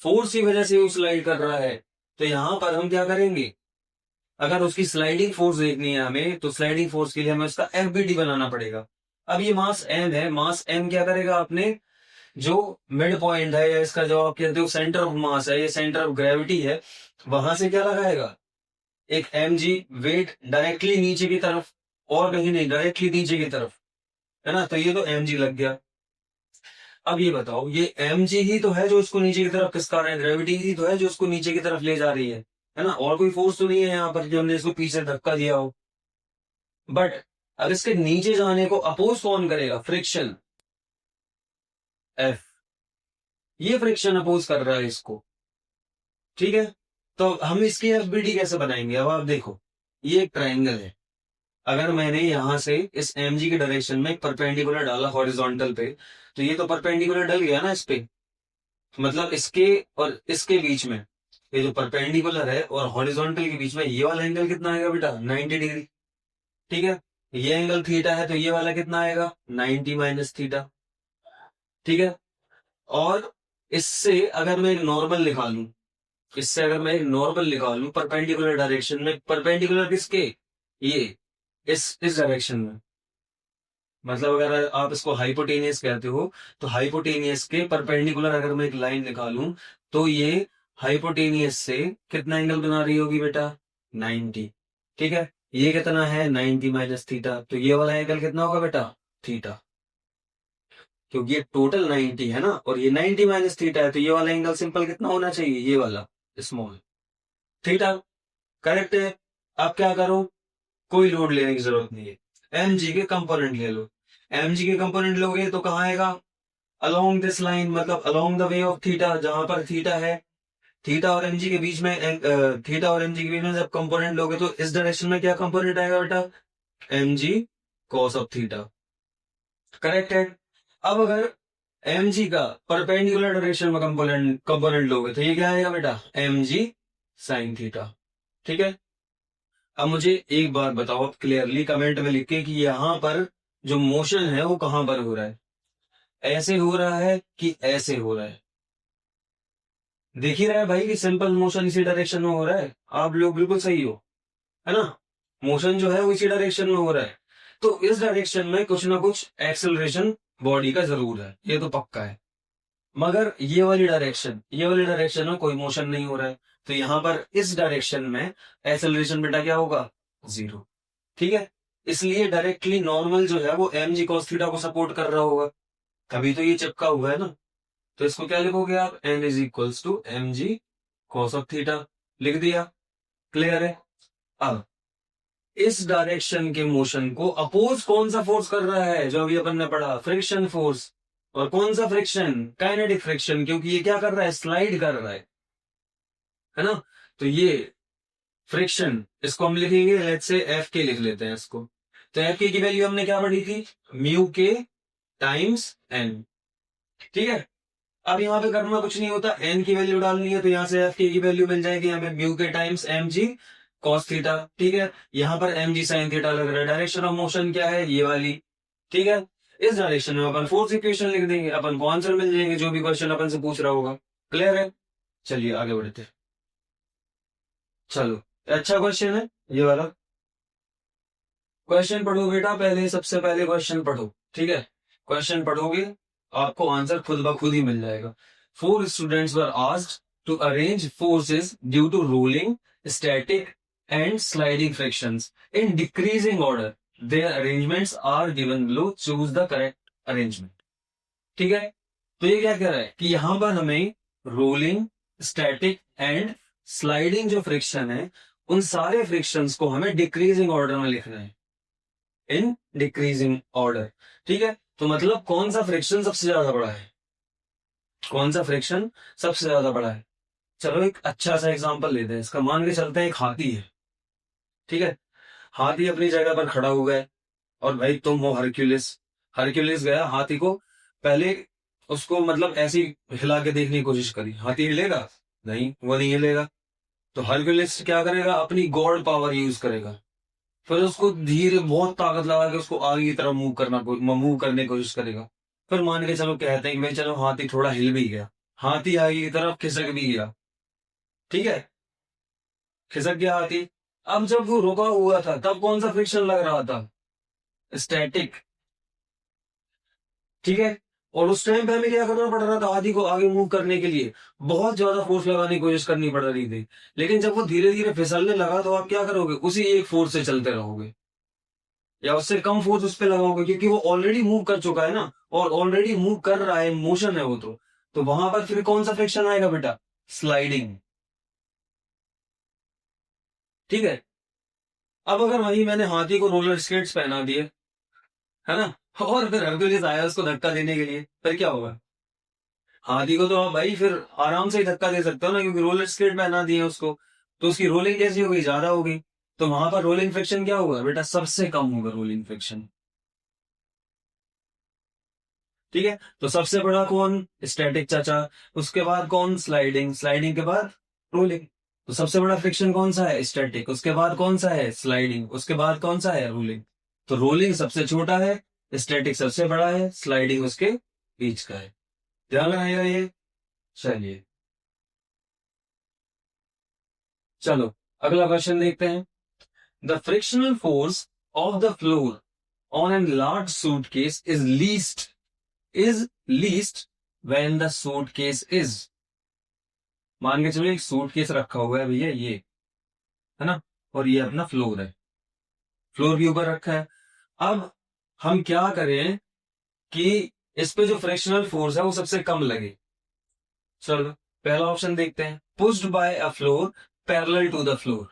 फोर्स की वजह से वो स्लाइड कर रहा है। तो यहां पर हम क्या करेंगे, अगर उसकी स्लाइडिंग फोर्स देखनी है हमें तो स्लाइडिंग फोर्स के लिए हमें उसका एफबीडी बनाना पड़ेगा। अब ये मास एम है, मास एम क्या करेगा, अपने जो मिड पॉइंट है या इसका जो आप कहते हो सेंटर ऑफ मास है, ये सेंटर ऑफ ग्रेविटी है, वहां से क्या लगाएगा, एक एम जी वेट डायरेक्टली नीचे की तरफ, और कहीं नहीं, डायरेक्टली नीचे की तरफ, है ना। तो ये तो एम जी लग गया। अब ये बताओ, ये एम जी ही तो है जो इसको नीचे की तरफ खिसका रहा है, ग्रेविटी ही तो है जो इसको नीचे की तरफ ले जा रही है ना। और कोई फोर्स तो नहीं है यहाँ पर जो हमने इसको पीछे धक्का दिया हो। बट अब इसके नीचे जाने को अपोज कौन करेगा, फ्रिक्शन, एफ, ये फ्रिक्शन अपोज कर रहा है इसको। ठीक है, तो हम इसकी एफबीडी कैसे बनाएंगे। अब आप देखो, ये एक ट्राइंगल है, अगर मैंने यहां से इस एम जी के डायरेक्शन में एक परपेंडिकुलर डाला हॉरिजॉन्टल पे, तो ये तो परपेंडिकुलर डल गया ना इस पे, मतलब इसके और इसके बीच में, ये जो परपेंडिकुलर है और हॉरिजॉन्टल के बीच में ये वाला एंगल कितना आएगा बेटा, 90 डिग्री। ठीक है, ये एंगल थीटा है तो ये वाला कितना आएगा, 90 माइनस थीटा। ठीक है, और इससे अगर मैं एक नॉर्मल निकालूं, इससे अगर मैं एक नॉर्मल निकालूं परपेंडिकुलर डायरेक्शन में, परपेंडिकुलर किसके, ये इस डायरेक्शन में, मतलब अगर आप इसको हाइपोटेनियस कहते हो तो हाइपोटेनियस के परपेंडिकुलर अगर मैं एक लाइन निकालूं तो ये हाइपोटेनियस से कितना एंगल बना रही होगी बेटा, 90। ठीक है, ये कितना है 90 माइनस थीटा, तो ये वाला एंगल कितना होगा बेटा, थीटा, क्योंकि ये टोटल 90 है ना, और ये 90 माइनस थीटा है, तो ये वाला एंगल सिंपल कितना होना चाहिए, ये वाला स्मॉल थीटा। करेक्ट है। अब क्या करो, कोई लोड लेने की जरूरत नहीं है, एम जी के कंपोनेंट ले लो। एम जी के कंपोनेंट लोगे तो कहाँ आएगा, अलोंग दिस लाइन, मतलब along the way of theta, जहां पर थीटा है, थीटा और एमजी के बीच में, थीटा और एमजी के बीच में जब कंपोनेंट लोगे तो इस डायरेक्शन में क्या कंपोनेंट आएगा बेटा, M G cos of theta. Correct है। अब अगर एम जी का परपेंडिकुलर डायरेक्शन में कंपोनेंट लोगे तो ये क्या आएगा बेटा, एम जी साइन थीटा। ठीक है, अब मुझे एक बात बताओ क्लियरली कमेंट में लिख के कि यहां पर जो मोशन है वो कहां पर हो रहा है, ऐसे हो रहा है कि ऐसे हो रहा है। देख ही रहा है भाई कि सिंपल मोशन इसी डायरेक्शन में हो रहा है, आप लोग बिल्कुल सही हो, है ना। मोशन जो है वो इसी डायरेक्शन में हो रहा है, तो इस डायरेक्शन में कुछ ना कुछ एक्सेलरेशन बॉडी का जरूर है, ये तो पक्का है। मगर ये वाली डायरेक्शन में कोई मोशन नहीं हो रहा है, तो यहां पर इस डायरेक्शन में एक्सेलरेशन बेटा क्या होगा, 0। ठीक है, इसलिए डायरेक्टली नॉर्मल जो है वो एम जी कॉस थीटा को सपोर्ट कर रहा होगा, तभी तो ये चिपका हुआ है ना। तो इसको क्या लिखोगे आप, N is equals to M G cos of theta, लिख दिया। क्लियर है। अब इस डायरेक्शन के मोशन को अपोज कौन सा फोर्स कर रहा है, जो अभी अपन ने पढ़ा, फ्रिक्शन फोर्स। और कौन सा फ्रिक्शन, काइनेटिक फ्रिक्शन, क्योंकि ये क्या कर रहा है, स्लाइड कर रहा है ना। तो ये फ्रिक्शन, इसको हम लिखेंगे लेट्स से एफ के लिख लेते हैं इसको। तो एफ के की वैल्यू हमने क्या पढ़ी थी, म्यू के टाइम्स एन। ठीक है, अब यहाँ पे करना कुछ नहीं होता, एन की वैल्यू डालनी है तो यहाँ से एफ के की वैल्यू मिल जाएगी यहाँ पे mu K times M G cos theta. ठीक है, यहाँ पर एम जी साइन थीटा लग रहा है, डायरेक्शन ऑफ मोशन क्या है, ये वाली। ठीक है, इस डायरेक्शन में अपन फोर्स इक्वेशन लिख देंगे, अपन को आंसर मिल जाएंगे जो भी क्वेश्चन अपन से पूछ रहा होगा। क्लियर है, चलिए आगे बढ़ते। चलो, अच्छा क्वेश्चन है ये वाला। क्वेश्चन पढ़ो बेटा, पहले सबसे पहले क्वेश्चन पढ़ो। ठीक है, क्वेश्चन पढ़ोगे आपको आंसर खुद ब खुद ही मिल जाएगा। 4 students were asked to arrange forces due to rolling, static and sliding frictions in decreasing order. Their arrangements are given below, choose the correct arrangement. ठीक है, तो ये क्या कह रहा है कि यहां पर हमें रोलिंग, स्टैटिक एंड स्लाइडिंग जो फ्रिक्शन है, उन सारे फ्रिक्शंस को हमें डिक्रीजिंग ऑर्डर में लिखना है, इन डिक्रीजिंग ऑर्डर। ठीक है, तो मतलब कौन सा फ्रिक्शन सबसे ज्यादा बड़ा है, कौन सा फ्रिक्शन सबसे ज्यादा बड़ा है। चलो एक अच्छा सा एग्जांपल लेते हैं इसका, मान के चलते हैं एक हाथी है। ठीक है, हाथी अपनी जगह पर खड़ा हो गया और भाई तुम हो हरक्यूलिस। हरक्यूलिस गया हाथी को पहले, उसको मतलब ऐसी हिला के देखने की कोशिश करी, हाथी हिलेगा नहीं, वो नहीं हिलेगा। तो हरक्यूलिस क्या करेगा, अपनी गॉड पावर यूज करेगा, फिर उसको धीरे बहुत ताकत लगा के उसको आगे की तरफ मूव करने की कोशिश करेगा। फिर मान के चलो कहते हैं कि भाई चलो हाथी थोड़ा हिल भी गया, हाथी आगे की तरफ खिसक भी गया, ठीक है, खिसक गया हाथी। अब जब वो रुका हुआ था तब कौन सा फ्रिक्शन लग रहा था, स्टैटिक, ठीक है। और उस टाइम पे हमें क्या करना पड़ रहा था, हाथी को आगे मूव करने के लिए बहुत ज्यादा फोर्स लगाने की कोशिश करनी पड़ रही थी। लेकिन जब वो धीरे धीरे फिसलने लगा तो आप क्या करोगे, उसी एक फोर्स से चलते रहोगे या उससे कम फोर्स उस पर लगाओगे, क्योंकि वो ऑलरेडी मूव कर चुका है ना, और ऑलरेडी मूव कर रहा है, मोशन है वो तो वहां पर फिर कौन सा फ्रिक्शन आएगा बेटा, स्लाइडिंग, ठीक है। अब अगर वही मैंने हाथी को रोलर स्केट्स पहना दिए, है ना, और फिर हरक्यूलिस आया उसको धक्का देने के लिए, फिर क्या होगा, हाथी को तो आप भाई फिर आराम से ही धक्का दे सकते हो ना, क्योंकि रोलर स्केट पहना दिए उसको, तो उसकी रोलिंग कैसी होगी, ज्यादा होगी। तो वहां पर रोलिंग फ्रिक्शन क्या होगा बेटा, सबसे कम होगा रोलिंग फ्रिक्शन, ठीक है। तो सबसे बड़ा कौन, स्टैटिक चाचा, उसके बाद कौन, स्लाइडिंग, स्लाइडिंग के बाद रोलिंग। तो सबसे बड़ा फ्रिक्शन कौन सा है, स्टैटिक, उसके बाद कौन सा है, स्लाइडिंग, उसके बाद कौन सा है, रोलिंग। तो रोलिंग सबसे छोटा है, स्टैटिक सबसे बड़ा है, स्लाइडिंग उसके बीच का है। ध्यान रहेगा ये। चलिए चलो अगला क्वेश्चन देखते हैं। The frictional force of the floor on an large suitcase is least when the suitcase is, मान के चलो एक सूटकेस रखा हुआ है भैया ये, है ना, और ये अपना फ्लोर है, फ्लोर के ऊपर रखा है। अब हम क्या करें कि इस पे जो फ्रिक्शनल फोर्स है वो सबसे कम लगे। चलो पहला ऑप्शन देखते हैं, pushed by a floor parallel to the floor,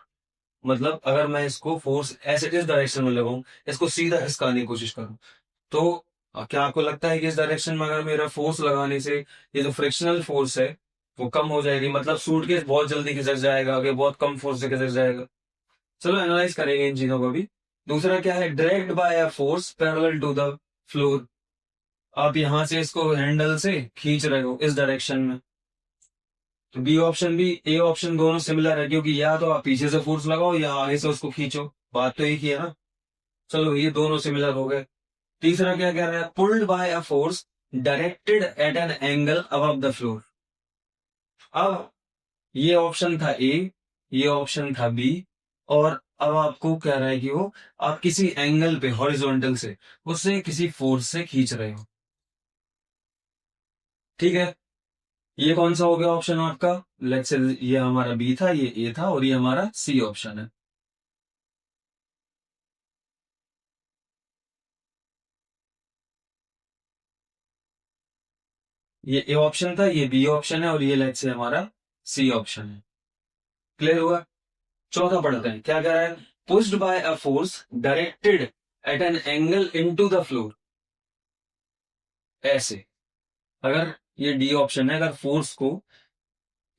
मतलब अगर मैं इसको फोर्स ऐसे इस डायरेक्शन में लगाऊं, इसको सीधा खिसकाने की कोशिश करूं, तो क्या आपको लगता है कि इस डायरेक्शन में अगर मेरा फोर्स लगाने से ये जो फ्रिक्शनल फोर्स है वो कम हो जाएगी, मतलब सूटकेस बहुत जल्दी खिसक जाएगा, आगे बहुत कम फोर्स से खिसक जाएगा। चलो एनालाइज करेंगे इन चीजों को भी। दूसरा क्या है, dragged by a force parallel to the floor, आप यहां से इसको हैंडल से खींच रहे हो इस डायरेक्शन में। तो बी ऑप्शन भी ए ऑप्शन दोनों सिमिलर है, क्योंकि या तो आप पीछे से फोर्स लगाओ या आगे से उसको खींचो, बात तो एक ही है ना। चलो ये दोनों सिमिलर हो गए। तीसरा क्या कह रहा है, pulled by a force directed at an angle above the floor. अब ये ऑप्शन था ए, ये ऑप्शन था बी, और अब आपको कह रहा है कि वो आप किसी एंगल पे हॉरिजॉन्टल से उससे किसी फोर्स से खींच रहे हो, ठीक है। ये कौन सा हो गया ऑप्शन आपका, लेट्स से ये हमारा बी था, ये ए था, और ये हमारा सी ऑप्शन है। ये ए ऑप्शन था, ये बी ऑप्शन है, और ये लेट्स से हमारा सी ऑप्शन है। क्लियर हुआ। चौथा पढ़ते हैं, क्या कह रहा है, pushed by a force directed at an angle into the floor, ऐसे, अगर ये डी ऑप्शन है, अगर फोर्स को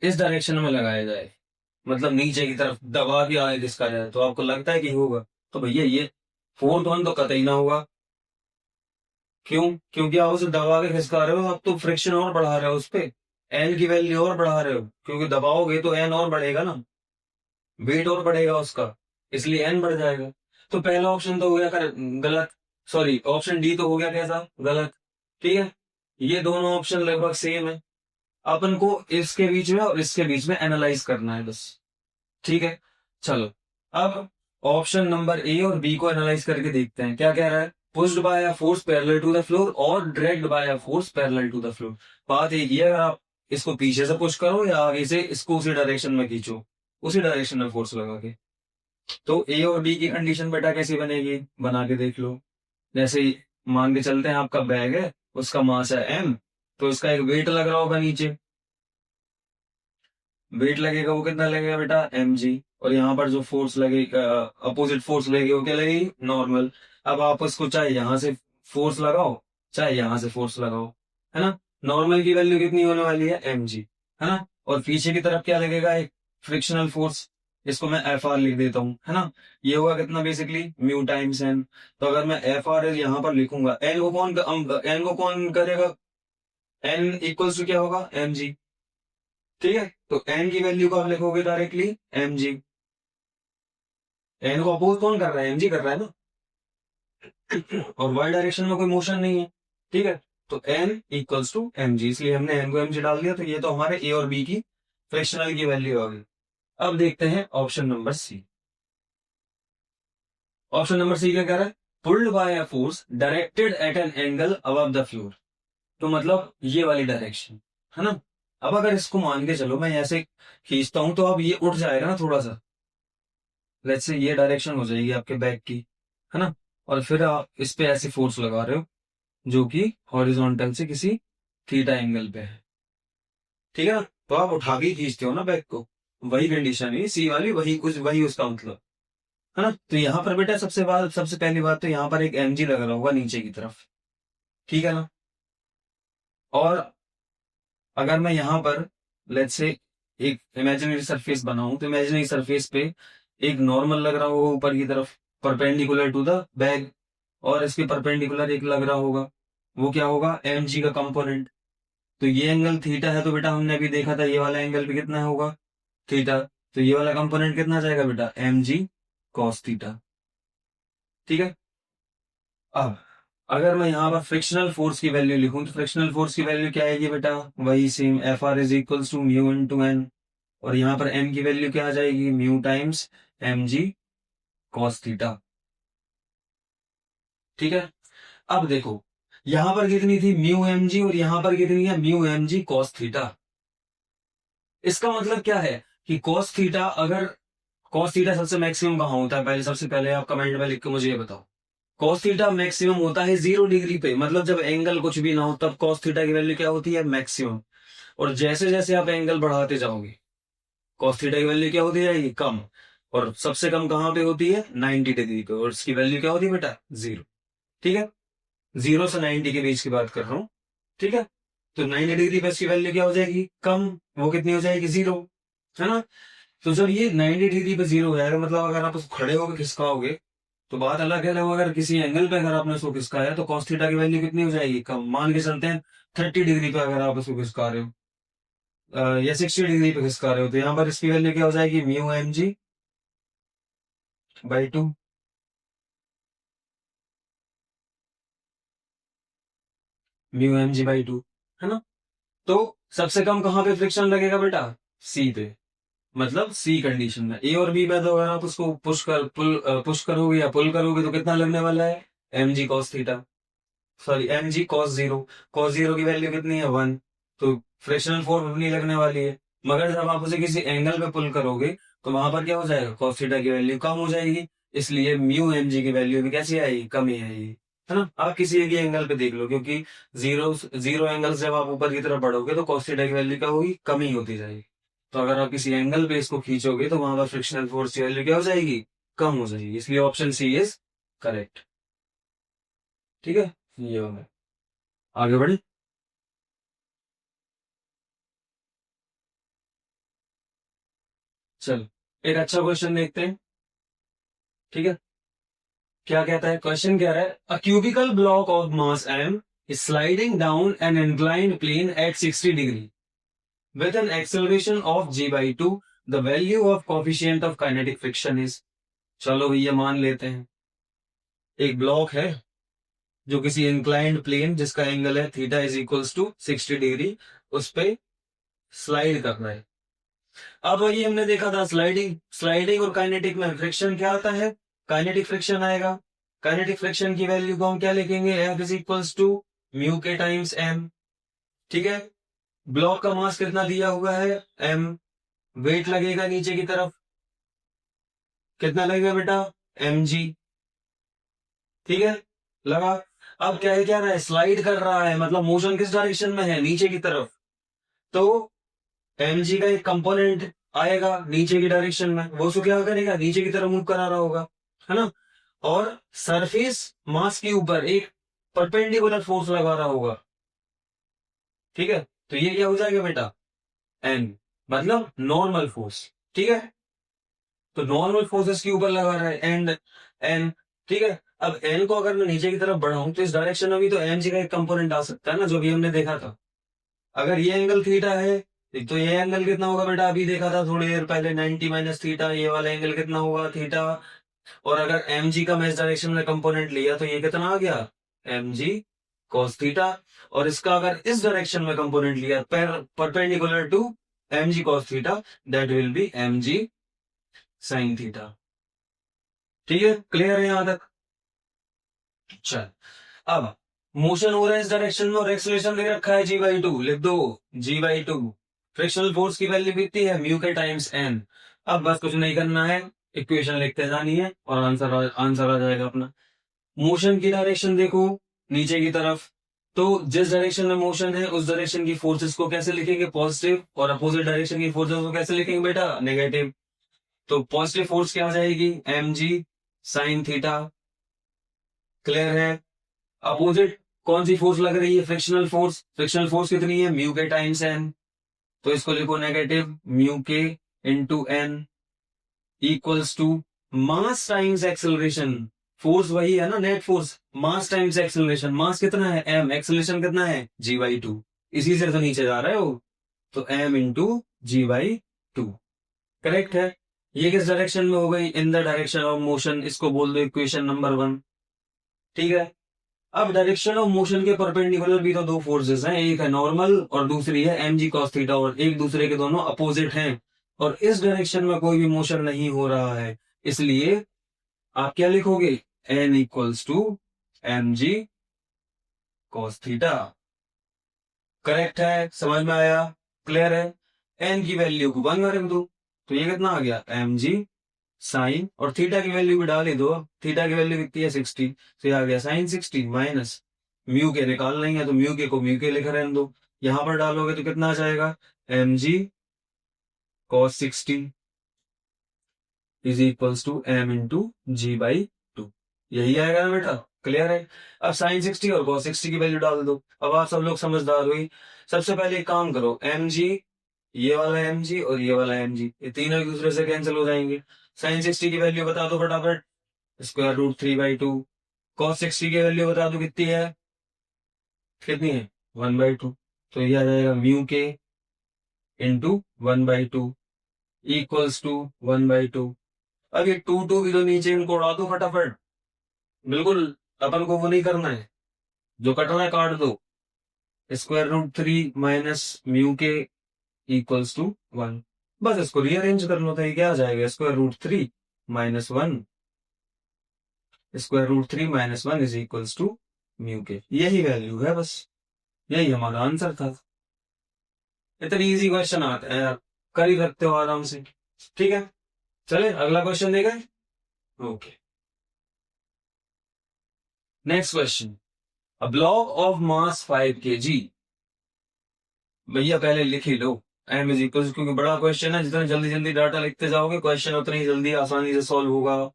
इस डायरेक्शन में लगाया जाए, मतलब नीचे की तरफ दबा के आगे खिसका जाए, तो आपको लगता है कि होगा, तो भैया ये फोर्थ वन तो कतई ना होगा। क्यों, क्योंकि आप उसे दबा के खिसका रहे हो, आप तो फ्रिक्शन और बढ़ा रहे हो उस पे, एन की वैल्यू और बढ़ा रहे हो, क्योंकि दबाओगे तो एन और बढ़ेगा ना, वेट और बढ़ेगा उसका, इसलिए एन बढ़ जाएगा। तो पहला ऑप्शन तो हो गया गलत, सॉरी ऑप्शन डी तो हो गया कैसा, गलत, ठीक है। ये दोनों ऑप्शन लगभग सेम है, अपन को इसके बीच में और इसके बीच में एनालाइज करना है बस, ठीक है। चलो अब ऑप्शन नंबर ए और बी को एनालाइज करके देखते हैं, क्या कह रहा है, pushed by a force parallel to the floor और dragged by a force parallel to the floor. बात एक ही है, अगर आप इसको पीछे से पुश करो या आगे से इसको उसी डायरेक्शन में खींचो, उसी डायरेक्शन में फोर्स लगा के, तो ए और बी की कंडीशन बेटा कैसी बनेगी, बना के देख लो। जैसे ही मान के चलते हैं आपका बैग है, उसका मास है एम, तो इसका एक वेट लग रहा होगा नीचे, वेट लगेगा वो कितना लगेगा बेटा, एम जी, और यहाँ पर जो फोर्स लगेगा, अपोजिट फोर्स लगेगी वो क्या लगेगी, नॉर्मल। अब आप उसको चाहे यहां से फोर्स लगाओ चाहे यहां से फोर्स लगाओ, है ना, नॉर्मल की वैल्यू कितनी होने वाली है, एम जी, है ना, और पीछे की तरफ क्या लगेगा, एक फ्रिक्शनल फोर्स, इसको मैं एफ आर लिख देता हूँ, है ना। ये होगा कितना बेसिकली म्यू टाइम्स एन। तो अगर मैं एफ आर यहाँ पर लिखूंगा, एन को कौन करेगा, एन इक्वल्स टू क्या होगा, एम जी। ठीक है, तो एन की वैल्यू को आप लिखोगे डायरेक्टली एम जी। एन को अपोज कौन कर रहा है, एम जी कर रहा है ना, और वाई डायरेक्शन में कोई मोशन नहीं है। ठीक है, तो N equals to M G, इसलिए हमने एन को एम जी डाल दिया। तो ये तो हमारे ए और बी की फ्रैक्शनल की वैल्यू आ गई। अब देखते हैं option number C. Option number C क्या कह रहा है, pulled by a force directed at an angle above the floor. तो मतलब ये वाली डायरेक्शन, है ना। अब अगर इसको मान के चलो मैं ऐसे खींचता हूं तो अब ये उठ जाएगा ना थोड़ा सा, लेट्स से ये डायरेक्शन हो जाएगी आपके बैक की, है ना। और फिर आप इस पे ऐसे फोर्स लगा रहे हो जो कि हॉरिजॉन्टल से किसी थीटा एंगल पे है। ठीक है ना, तो आप उठा के ही खींचते हो ना बैक को, वही कंडीशन है सी वाली, वही कुछ वही उसका मतलब, है ना। तो यहाँ पर बेटा सबसे पहली बात तो यहाँ पर एक एमजी लग रहा होगा नीचे की तरफ, ठीक है ना। और अगर मैं यहाँ पर लेट्स से एक इमेजिनरी सरफेस बनाऊं तो इमेजिनरी सरफेस पे एक नॉर्मल लग रहा होगा ऊपर की तरफ परपेंडिकुलर टू द बैग, और इसके परपेंडिकुलर एक लग रहा होगा, वो क्या होगा, एम जी का कंपोनेंट। तो ये एंगल थीटा है, तो बेटा हमने अभी देखा था ये वाला एंगल भी कितना होगा, थीटा। तो ये वाला कंपोनेंट कितना जाएगा बेटा, एम जी कॉस थीटा। ठीक है, अब अगर मैं यहाँ पर फ्रिक्शनल फोर्स की वैल्यू लिखूं तो फ्रिक्शनल फोर्स की वैल्यू क्या आएगी बेटा, वही same F R is equals to mu into N, और यहाँ पर एम की वैल्यू क्या आ जाएगी, mu times M G cos theta. ठीक है, अब देखो यहां पर कितनी थी म्यू एम जी, और यहां पर कितनी है mu M G cos theta. इसका मतलब क्या है कि कॉस थीटा, अगर कॉस थीटा सबसे मैक्सिमम कहां होता है, पहले सबसे पहले आप कमेंट में लिख के मुझे ये बताओ। कॉस थीटा मैक्सिमम होता है 0 डिग्री पे, मतलब जब एंगल कुछ भी ना हो तब कॉस थीटा की वैल्यू क्या होती है, मैक्सिमम। और जैसे जैसे आप एंगल बढ़ाते जाओगे कॉस थीटा की वैल्यू क्या होती जाएगी, कम। और सबसे कम कहां पे होती है, 90 डिग्री पे, और इसकी वैल्यू क्या होती है बेटा, 0। ठीक है, 0 से 90 के बीच की बात कर रहा हूं। ठीक है, तो 90 डिग्री पे इसकी वैल्यू क्या हो जाएगी, कम। वो कितनी हो जाएगी, 0, है ना। तो जब ये 90 डिग्री पे 0 हो जाएगा, मतलब अगर आप उसको खड़े होकर खिसकाओगे तो बात अलग है। ना अगर किसी एंगल पे अगर आपने उसको खिसकाया तो कॉस थीटा की वैल्यू कितनी हो जाएगी, कम। मान के चलते हैं 30 डिग्री पे अगर आप उसको खिसका रहे हो, या 60 डिग्री पे खिसका रहे हो, तो यहाँ पर इसकी वैल्यू क्या हो जाएगी, mu M G by 2। Mu M G by 2, है ना। तो सबसे कम कहां पे फ्रिक्शन लगेगा बेटा, सी पे, मतलब सी कंडीशन में। ए और बी में तो अगर आप उसको पुश करोगे या पुल करोगे तो कितना लगने वाला है, M G cos theta, sorry M G cos zero. Cos zero की वैल्यू कितनी है, 1। तो फ्रिक्शनल फोर्स नहीं लगने वाली है। मगर जब आप उसे किसी एंगल पे पुल करोगे तो वहां पर क्या हो जाएगा, कॉस थीटा की वैल्यू कम हो जाएगी, इसलिए म्यू एम जी की वैल्यू भी कैसी आएगी, कम ही आएगी, है ना। आप किसी एक एंगल पे देख लो, क्योंकि जीरो जीरो एंगल से जब आप ऊपर की तरफ बढ़ोगे तो कॉस थीटा की वैल्यू क्या होगी, कम ही होती जाएगी। तो अगर आप किसी एंगल पे इसको खींचोगे तो वहां पर फ्रिक्शनल फोर्स की वैल्यू क्या हो जाएगी, कम हो जाएगी, इसलिए ऑप्शन सी इज करेक्ट। ठीक है, ये हो गया, आगे बढ़े। चल एक अच्छा क्वेश्चन देखते हैं। ठीक है, क्या कहता है क्वेश्चन, कह रहा है a cubical block of mass M is sliding down an inclined plane at 60 degree with an acceleration of g by 2, the value of coefficient of kinetic friction is। चलो भैया मान लेते हैं एक ब्लॉक है जो किसी इंक्लाइंड प्लेन जिसका एंगल है theta is equals to 60 degree, उस पे स्लाइड करना है। अब वही हमने देखा था, स्लाइडिंग स्लाइडिंग और काइनेटिक में फ्रिक्शन क्या आता है, काइनेटिक फ्रिक्शन आएगा। काइनेटिक फ्रिक्शन की वैल्यू को हम क्या लिखेंगे, F is equals to mu K times M. ठीक है, ब्लॉक का मास कितना दिया हुआ है, एम। वेट लगेगा नीचे की तरफ, कितना लगेगा बेटा, एम जी। ठीक है, लगा। अब क्या है, क्या रहा है, स्लाइड कर रहा है, मतलब मोशन किस डायरेक्शन में है, नीचे की तरफ। तो एम जी का एक कंपोनेंट आएगा नीचे की डायरेक्शन में, वो उसको क्या करेगा, नीचे की तरफ मूव करा रहा होगा, है ना। और सरफेस मास के ऊपर एक परपेंडिकुलर फोर्स लगा रहा होगा। ठीक है, तो ये क्या हो जाएगा बेटा, एन, मतलब नॉर्मल फोर्स। ठीक है, तो नॉर्मल फोर्सेस के ऊपर लगा रहा है एंड एन, ठीक है। अब एन को अगर मैं नीचे की तरफ बढ़ाऊं तो इस डायरेक्शन में भी तो एम जी का एक कंपोनेंट आ सकता है ना, जो भी हमने देखा था। अगर ये एंगल थीटा है तो ये एंगल कितना होगा बेटा, अभी देखा था थोड़ी देर पहले 90 माइनस थीटा, ये वाला एंगल कितना होगा थीटा। और अगर एम जी का मैं इस डायरेक्शन में कंपोनेंट लिया तो ये कितना आ गया एम जी कॉस थीटा। और इसका अगर इस डायरेक्शन में कंपोनेंट लिया perpendicular to M G cos theta, that will be M G sine theta. ठीक है, क्लियर है यहां तक? चल, अब मोशन हो रहा है इस डायरेक्शन में और एक्सेलरेशन दे रखा है g/2, लिख दो g/2। फ्रिक्शनल फोर्स की वैल्यू कितनी है, म्यू के टाइम्स एन। अब बस कुछ नहीं करना है, इक्वेशन लिखते जानी है और आंसर आ जाएगा अपना। मोशन की डायरेक्शन देखो नीचे की तरफ, तो जिस डायरेक्शन में मोशन है उस डायरेक्शन की फोर्सेस को कैसे लिखेंगे, पॉजिटिव, और अपोजिट डायरेक्शन की फोर्सेस को कैसे लिखेंगे बेटा, नेगेटिव। तो पॉजिटिव फोर्स क्या आ जाएगी, M G sine theta. Clear है? अपोजिट कौन सी फोर्स लग रही है, फ्रिक्शनल फोर्स। फ्रिक्शनल फोर्स कितनी है, म्यू के टाइम्स एन, तो इसको लिखो नेगेटिव म्यू के into N equals to mass times acceleration. Force वही है ना, net force, mass times acceleration. Mass कितना है एम, एक्सेलरेशन कितना है g/2, इसी से तो नीचे जा रहा है वो, तो m इंटू g/2। करेक्ट है? ये किस डायरेक्शन में हो गई, in the direction of motion, इसको बोल दो इक्वेशन नंबर 1। ठीक है, अब डायरेक्शन ऑफ मोशन के परपेंडिकुलर भी तो दो फोर्सेस हैं, एक है नॉर्मल और दूसरी है एम जी कॉस थीटा, और एक दूसरे के दोनों अपोजिट हैं। और इस डायरेक्शन में कोई भी मोशन नहीं हो रहा है, इसलिए आप क्या लिखोगे, N equals to M G cos theta. Correct है? समझ में आया? क्लियर है? एन की वैल्यू को 1 रख दो, तो ये कितना आ गया एम जी साइन, और थीटा की वैल्यू भी डाल ही दो। थीटा की वैल्यू कितनी है 60, तो ये आ गया साइन 60 माइनस म्यू के निकाल लेंगे, तो म्यू के को म्यू के लिख रहने दो। यहां पर डालोगे तो कितना आ जाएगा, M G cos 60 is equals to M into g/2। यही आएगा ना बेटा? क्लियर है? अब साइन 60 और कॉस 60 की वैल्यू डाल दो। अब आप सब लोग समझदार हुई। सबसे पहले एक काम करो, एम जी, ये वाला एम जी और ये वाला एम जी, ये तीनों एक दूसरे से कैंसिल हो जाएंगे। साइन 60 की वैल्यू बता दो फटाफट, √3/2। कॉस 60 की वैल्यू बता दो कितनी है, कितनी है 1/2। तो ये आ जाएगा म्यू के इंटू 1/2 इक्वल्स टू 1/2। अब ये 2 भी तो नीचे इनको उड़ा दो फटाफट, बिल्कुल अपन को वो नहीं करना है, जो कटना है काट दो। √3 माइनस म्यू के इक्वल्स टू 1। बस इसको रीअरेंज कर लो तो ये क्या आ जाएगा, √3 minus 1, √3 - 1 is equals to mu K. यही वैल्यू है, बस यही हमारा आंसर था। इतनी इजी क्वेश्चन आता है यार, कर ही सकते हो आराम से। ठीक है, चले अगला क्वेश्चन देगा। Okay, next question, a block of mass 5 kg। भैया पहले लिख ही लो m इज इक्वल, क्योंकि बड़ा क्वेश्चन है, जितना जल्दी जल्दी डाटा लिखते जाओगे क्वेश्चन उतनी जल्दी आसानी से सॉल्व होगा।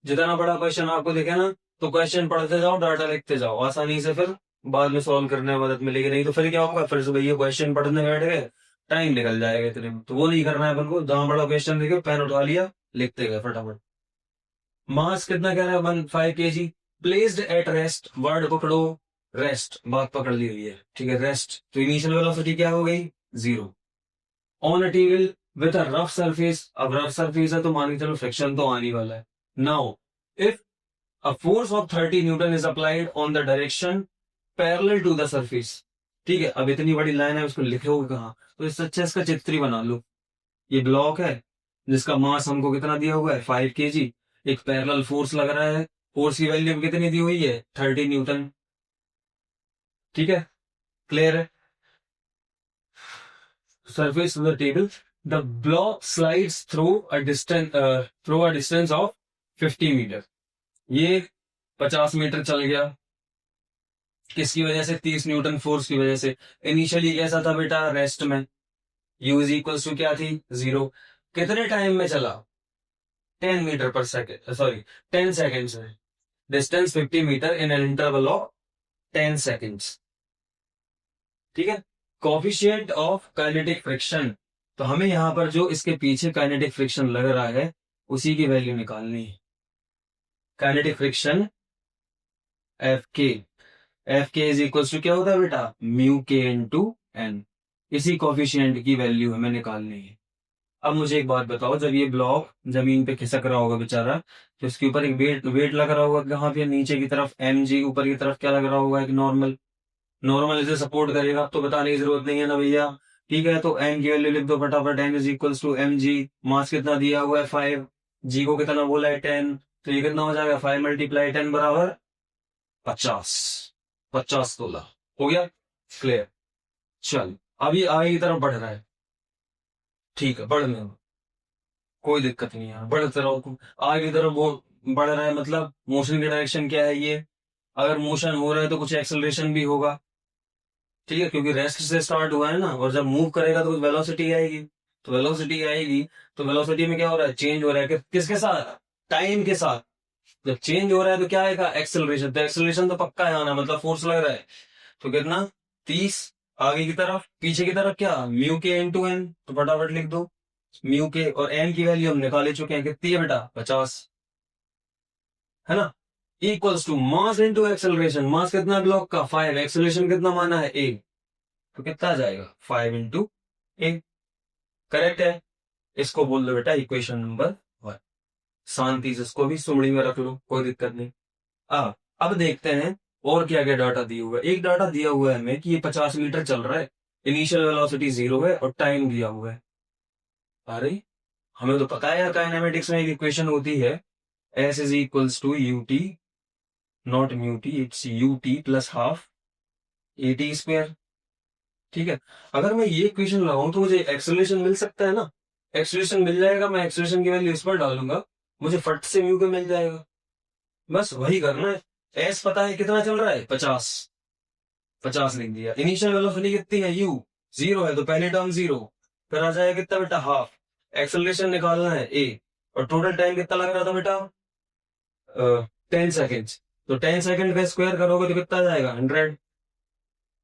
जितना बड़ा क्वेश्चन आपको दिखे ना, तो क्वेश्चन पढ़ते जाओ, डाटा लिखते जाओ, आसानी से फिर बाद में सॉल्व करने में मदद मिलेगी। नहीं तो फिर क्या होगा, फिर से भैया क्वेश्चन पढ़ने बैठ गए, टाइम निकल जाएगा इतने में, तो वो नहीं करना है अपन को। जहां बड़ा क्वेश्चन दिखे पेन उठा लिया, लिखते गए फटाफट। मास कितना कह रहा है, 5 kg। Placed at rest, word पकड़ो, रेस्ट, बात पकड़ ली हुई है, ठीक है, रेस्ट। तो इनिशियल वेलोसिटी क्या हो गई, 0। On a table with a rough surface, अब रफ सरफेस है तो मान के चलो फ्रिक्शन तो आने वाला है। Now if a force of 30 newton is applied on the direction parallel to the surface. ठीक है, अब इतनी बड़ी लाइन है, उसको लिखोगे कहाँ, तो इससे अच्छा इसका चित्र ही बना लो। ये ब्लॉक है जिसका मास हमको कितना दिया हुआ है, 5 kg। एक पैरेलल फोर्स लग रहा है, फोर्स की वैल्यू कितनी दी हुई है, 30 न्यूटन। ठीक है, क्लियर है? Surface to the table, the block slides through a distance of 50 metre. ये 50 मीटर चल गया, किसकी वजह से, 30 न्यूटन फोर्स की वजह से। इनिशियली कैसा था बेटा, रेस्ट में, u इज इक्वल्स टू क्या थी, 0। कितने टाइम में चला, 10 metre per second, sorry 10 seconds में। Distance 50 metre in an interval of 10 seconds. ठीक है, कोफिशिएंट ऑफ काइनेटिक फ्रिक्शन, तो हमें यहां पर जो इसके पीछे काइनेटिक फ्रिक्शन लग रहा है उसी की वैल्यू निकालनी है। काइनेटिक फ्रिक्शन एफ के इज इक्वल टू क्या होता है बेटा, म्यू के इंटू एन। इसी कॉफिशिएंट की वैल्यू हमें निकालनी है। अब मुझे एक बात बताओ, जब ये ब्लॉक जमीन पे खिसक रहा होगा बेचारा, तो इसके ऊपर एक वेट वेट लग रहा होगा कहाँ पे, नीचे की तरफ एम जी, ऊपर की तरफ क्या लग रहा होगा, एक नॉर्मल। नॉर्मल इसे सपोर्ट करेगा, अब तो बताने की जरूरत नहीं है ना भैया। ठीक है, तो एम की वैल्यू लिख दो फटाफट। M is equal to M G. Mass कितना दिया हुआ है 5, जी को कितना बोला है 10, तो ये कितना हो जाएगा 5 मल्टीप्लाई 10 बराबर 50। 50 तोला हो गया। क्लियर। चल अभी आगे की तरफ बढ़ रहा है। ठीक है, बढ़ने दो, कोई दिक्कत नहीं है, बढ़ते रहो आगे की तरफ। वो बढ़ रहा है मतलब मोशन की डायरेक्शन क्या है ये, अगर मोशन हो रहा है तो कुछ एक्सेलरेशन भी होगा। ठीक है, क्योंकि रेस्ट से स्टार्ट हुआ है ना, और जब मूव करेगा तो कुछ वेलोसिटी आएगी। तो वेलोसिटी आएगी, तो वेलोसिटी में क्या हो रहा है, चेंज हो रहा है किसके साथ, टाइम के साथ। जब चेंज हो रहा है तो क्या आएगा, एक्सेलरेशन। तो एक्सेलरेशन तो पक्का है आना, मतलब फोर्स लग रहा है। तो कितना, 30। आगे की तरफ, पीछे की तरफ क्या, म्यू के इंटू एन, तो फटाफट लिख दो। म्यू के और एन की वैल्यू हम निकाले चुके हैं, कितनी है बेटा, 50, है ना। Equals to mass into acceleration. Mass कितना ब्लॉक का 5, एक्सेलरेशन कितना माना है ए, तो कितना आ जाएगा 5 इंटू ए। करेक्ट है। इसको बोल दो बेटा इक्वेशन नंबर 1। शांति से इसको भी सुमड़ी में रख लो, कोई दिक्कत नहीं। अब देखते हैं और क्या क्या डाटा दिया हुआ है। एक डाटा दिया हुआ है हमें कि ये 50 मीटर चल रहा है, इनिशियल वेलोसिटी 0 है और टाइम दिया हुआ है। अरे हमें तो पता है यार, काइनेमेटिक्स में एक इक्वेशन होती है, S is equals to U T, not mu T, it's U T plus half A T square. ठीक है, अगर मैं ये इक्वेशन लगाऊं तो मुझे एक्सेलरेशन मिल सकता है ना, एक्सेलरेशन मिल जाएगा। मैं एक्सेलरेशन की वैल्यू इस पर डालूंगा, मुझे फट से म्यू के मिल जाएगा। बस वही करना है। एस पता है कितना चल रहा है, 50, 50 लिख दिया। इनिशियल वेलोसिटी कितनी है, यू 0 है, तो पहले टर्म 0, फिर आ जाएगा कितना बेटा, हाफ। एक्सेलरेशन निकालना है ए, और टोटल टाइम कितना लग रहा था बेटा, 10 सेकेंड। तो 10 सेकेंड का स्क्वायर करोगे तो कितना आ जाएगा, 100।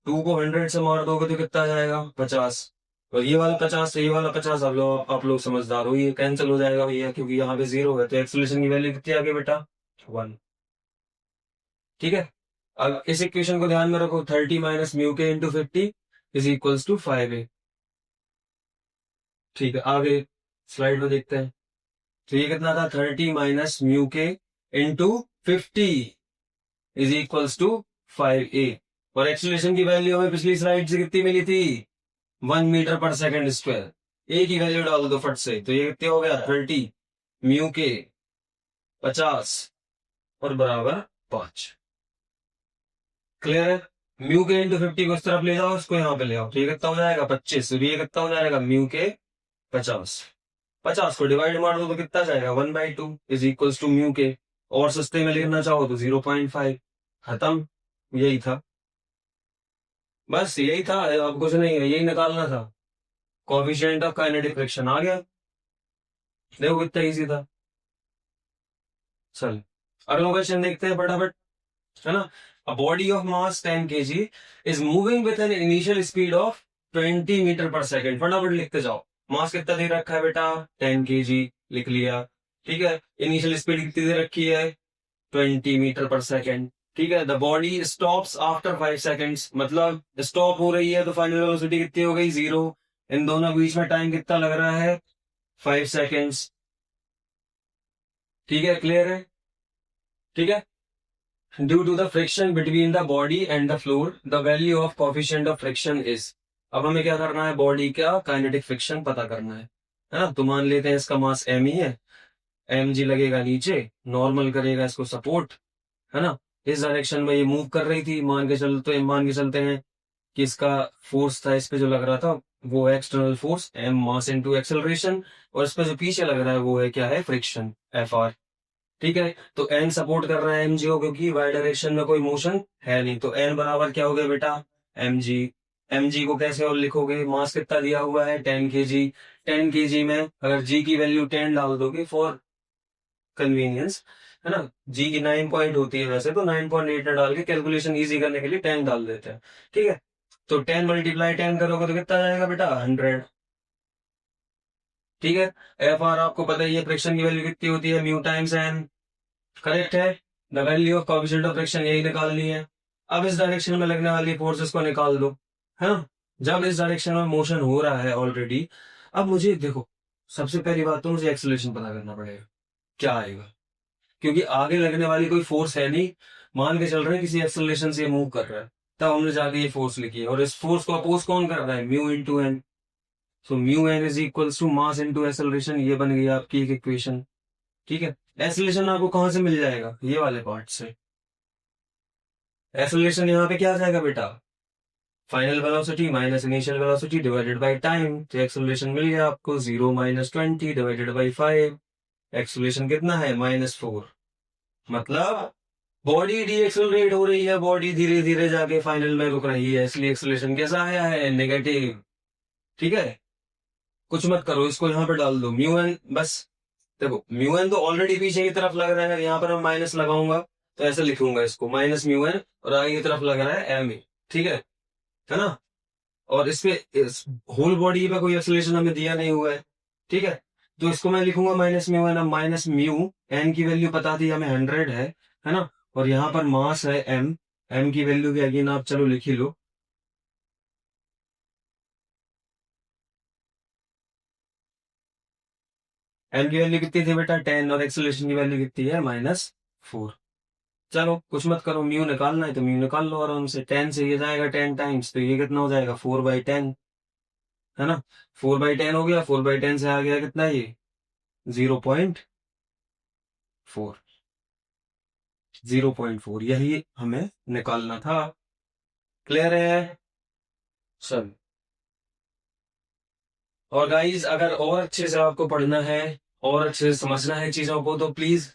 2 को 100 से मार दोगे तो कितना आ जाएगा, 50। और ये वाला 50 से ये वाला 50, आप लोग समझदार हो, ये कैंसिल हो जाएगा भैया, क्योंकि यहाँ पे 0 है, तो एक्सेलरेशन की वैल्यू कितनी आ गई बेटा, 1। ठीक है, अब इस इक्वेशन को ध्यान में रखो, 30 माइनस म्यू के into 50 is equals to 5a। ठीक है, आगे स्लाइड में देखते हैं। तो ये कितना था, 30 माइनस म्यू के into 50 is equals to 5a। और एक्सीलरेशन की वैल्यू हमें पिछली स्लाइड से कितनी मिली थी, 1 मीटर पर सेकेंड स्क्वायर। ए की वैल्यू डाल दो फट से, तो ये कितने हो गया, 30 म्यू के 50 और बराबर 5। क्लियर है। म्यू के इंटू 50 को इस तरफ ले जाओ, इसको यहाँ पे ले आओ, तो ये कितना हो जाएगा 25। ये कितना हो जाएगा, म्यू के 50। 50 को डिवाइड मार दो तो कितना जाएगा, 1/2 इज इक्वल टू म्यू के। और सस्ते में लिखना चाहो तो 0.5। खत्म, यही था, बस यही था, अब कुछ नहीं है, यही निकालना था। कोएफिशिएंट ऑफ काइनेटिक फ्रिक्शन आ गया, देखो कितना इजी था। चल अगला क्वेश्चन देखते हैं फटाफट, है ना। A body of mass 10 kg is moving with an initial speed of 20 metre per second. फटाफट लिखते जाओ। मास कितना दे रखा है बेटा, 10 kg लिख लिया। ठीक है, इनिशियल स्पीड कितनी दे रखी है, 20 मीटर पर सेकेंड। ठीक है, the body stops after 5 seconds, मतलब स्टॉप हो रही है तो फाइनल वेलोसिटी कितनी हो गई, 0। इन दोनों के बीच में टाइम कितना लग रहा है, 5 सेकेंड्स। ठीक है, क्लियर है। ठीक है, due to the friction between the body and the floor the value of coefficient of friction is. अब हमें क्या करना है, बॉडी का काइनेटिक फ्रिक्शन पता करना है ना। तो मान लेते हैं इसका मास एम ही है, एम जी लगेगा नीचे, नॉर्मल करेगा इसको सपोर्ट, है ना। इस डायरेक्शन में ये मूव कर रही थी, मान के चलते हैं कि इसका फोर्स था इस पे जो लग रहा था वो external force M, mass into acceleration, और इस पे जो पीछे लग रहा है वो है क्या है, फ्रिक्शन एफ आर। ठीक है, तो एन सपोर्ट कर रहा है एम जी को, क्योंकि वाई डायरेक्शन में कोई मोशन है नहीं, तो एन बराबर क्या हो गया बेटा, एम जी। एम जी को कैसे और लिखोगे, मास कितना दिया हुआ है 10 के जी। 10 के जी में अगर जी की वैल्यू 10 डाल दोगे फॉर कन्वीनियंस, है ना। जी की 9 पॉइंट होती है वैसे, तो 9.8 डाल के कैलकुलेशन इजी करने के लिए 10 डाल देते हैं। ठीक है, तो 10 मल्टीप्लाई 10 करोगे तो कितना जाएगा बेटा, 100। ठीक है। एफ आर आपको पता ही है, फ्रिक्शन की वैल्यू कितनी होती है, म्यू टाइम्स एन, करेक्ट है। The value of coefficient of friction यही निकालनी है। अब इस डायरेक्शन में लगने वाली फोर्सेस को निकाल दो, है ना। जब इस डायरेक्शन में मोशन हो रहा है ऑलरेडी, अब मुझे देखो, सबसे पहली बात तो मुझे एक्सेलरेशन पता करना पड़ेगा, क्या आएगा, क्योंकि आगे लगने वाली कोई फोर्स है नहीं। मान के चल रहे हैं किसी एक्सेलरेशन से मूव कर रहा है, तब हमने जाके ये फोर्स लिखी है, और इस फोर्स को अपोज कौन कर रहा है, mu into N. So mu N is equals to mass into acceleration, ये बन गई आपकी एक इक्वेशन। ठीक है। एक्सेलरेशन आपको कहां से मिल जाएगा, ये वाले पार्ट से। एक्सेलरेशन यहाँ पे क्या आ जाएगा बेटा, final velocity minus initial velocity divided by time. तो एक्सेलरेशन मिल गया आपको 0 माइनस 20 डिवाइडेड बाई 5। एक्सेलरेशन कितना है, -4। मतलब बॉडी डी एक्सेलरेट हो रही है, बॉडी धीरे धीरे जाके फाइनल में रुक रही है, इसलिए एक्सेलरेशन कैसा आया है, नेगेटिव। ठीक है। कुछ मत करो, इसको यहाँ पे डाल दो म्यू एन बस। देखो म्यू एन तो ऑलरेडी पीछे की तरफ लग रहा है, यहाँ पर मैं माइनस लगाऊंगा तो ऐसे लिखूंगा इसको, माइनस म्यू एन, और आगे की तरफ लग रहा है एम ए। ठीक है ना। और इस पे इस होल बॉडी पे कोई एक्सेलरेशन हमें दिया नहीं हुआ है। ठीक है। तो इसको मैं लिखूंगा minus mu N. Minus mu N की वैल्यू पता थी हमें 100 है ना। और यहाँ पर मास है एम, एम की वैल्यू भी अगेन आप चलो लिख ही लो। एम की वैल्यू कितनी थी बेटा 10, और एक्सेलरेशन की वैल्यू कितनी है -4। चलो कुछ मत करो, म्यू निकालना है तो म्यू निकाल लो आराम से। 10 से ये जाएगा 10 टाइम्स, तो ये कितना हो जाएगा 4/10, है ना। 4/10 हो गया, 4/10 से आ गया कितना ये 0.4। 0.4 यही हमें निकालना था। क्लियर है। चल, और गाइस अगर और अच्छे से आपको पढ़ना है और अच्छे से समझना है चीजों को, तो प्लीज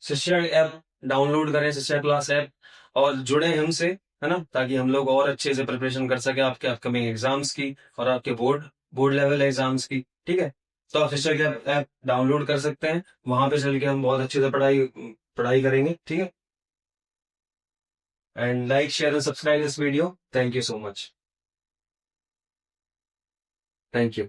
शिक्षा ऐप डाउनलोड करें, शिक्षा क्लास ऐप, और जुड़े हमसे, है ना, ताकि हम लोग और अच्छे से प्रिपरेशन कर सके आपके अपकमिंग एग्जाम्स की और आपके बोर्ड बोर्ड लेवल एग्जाम्स की। ठीक है। तो आप शिक्षा के ऐप डाउनलोड कर सकते हैं, वहां पे चल के हम बहुत अच्छे से पढ़ाई पढ़ाई करेंगे। ठीक है। And like share and subscribe this video. Thank you so much. Thank you.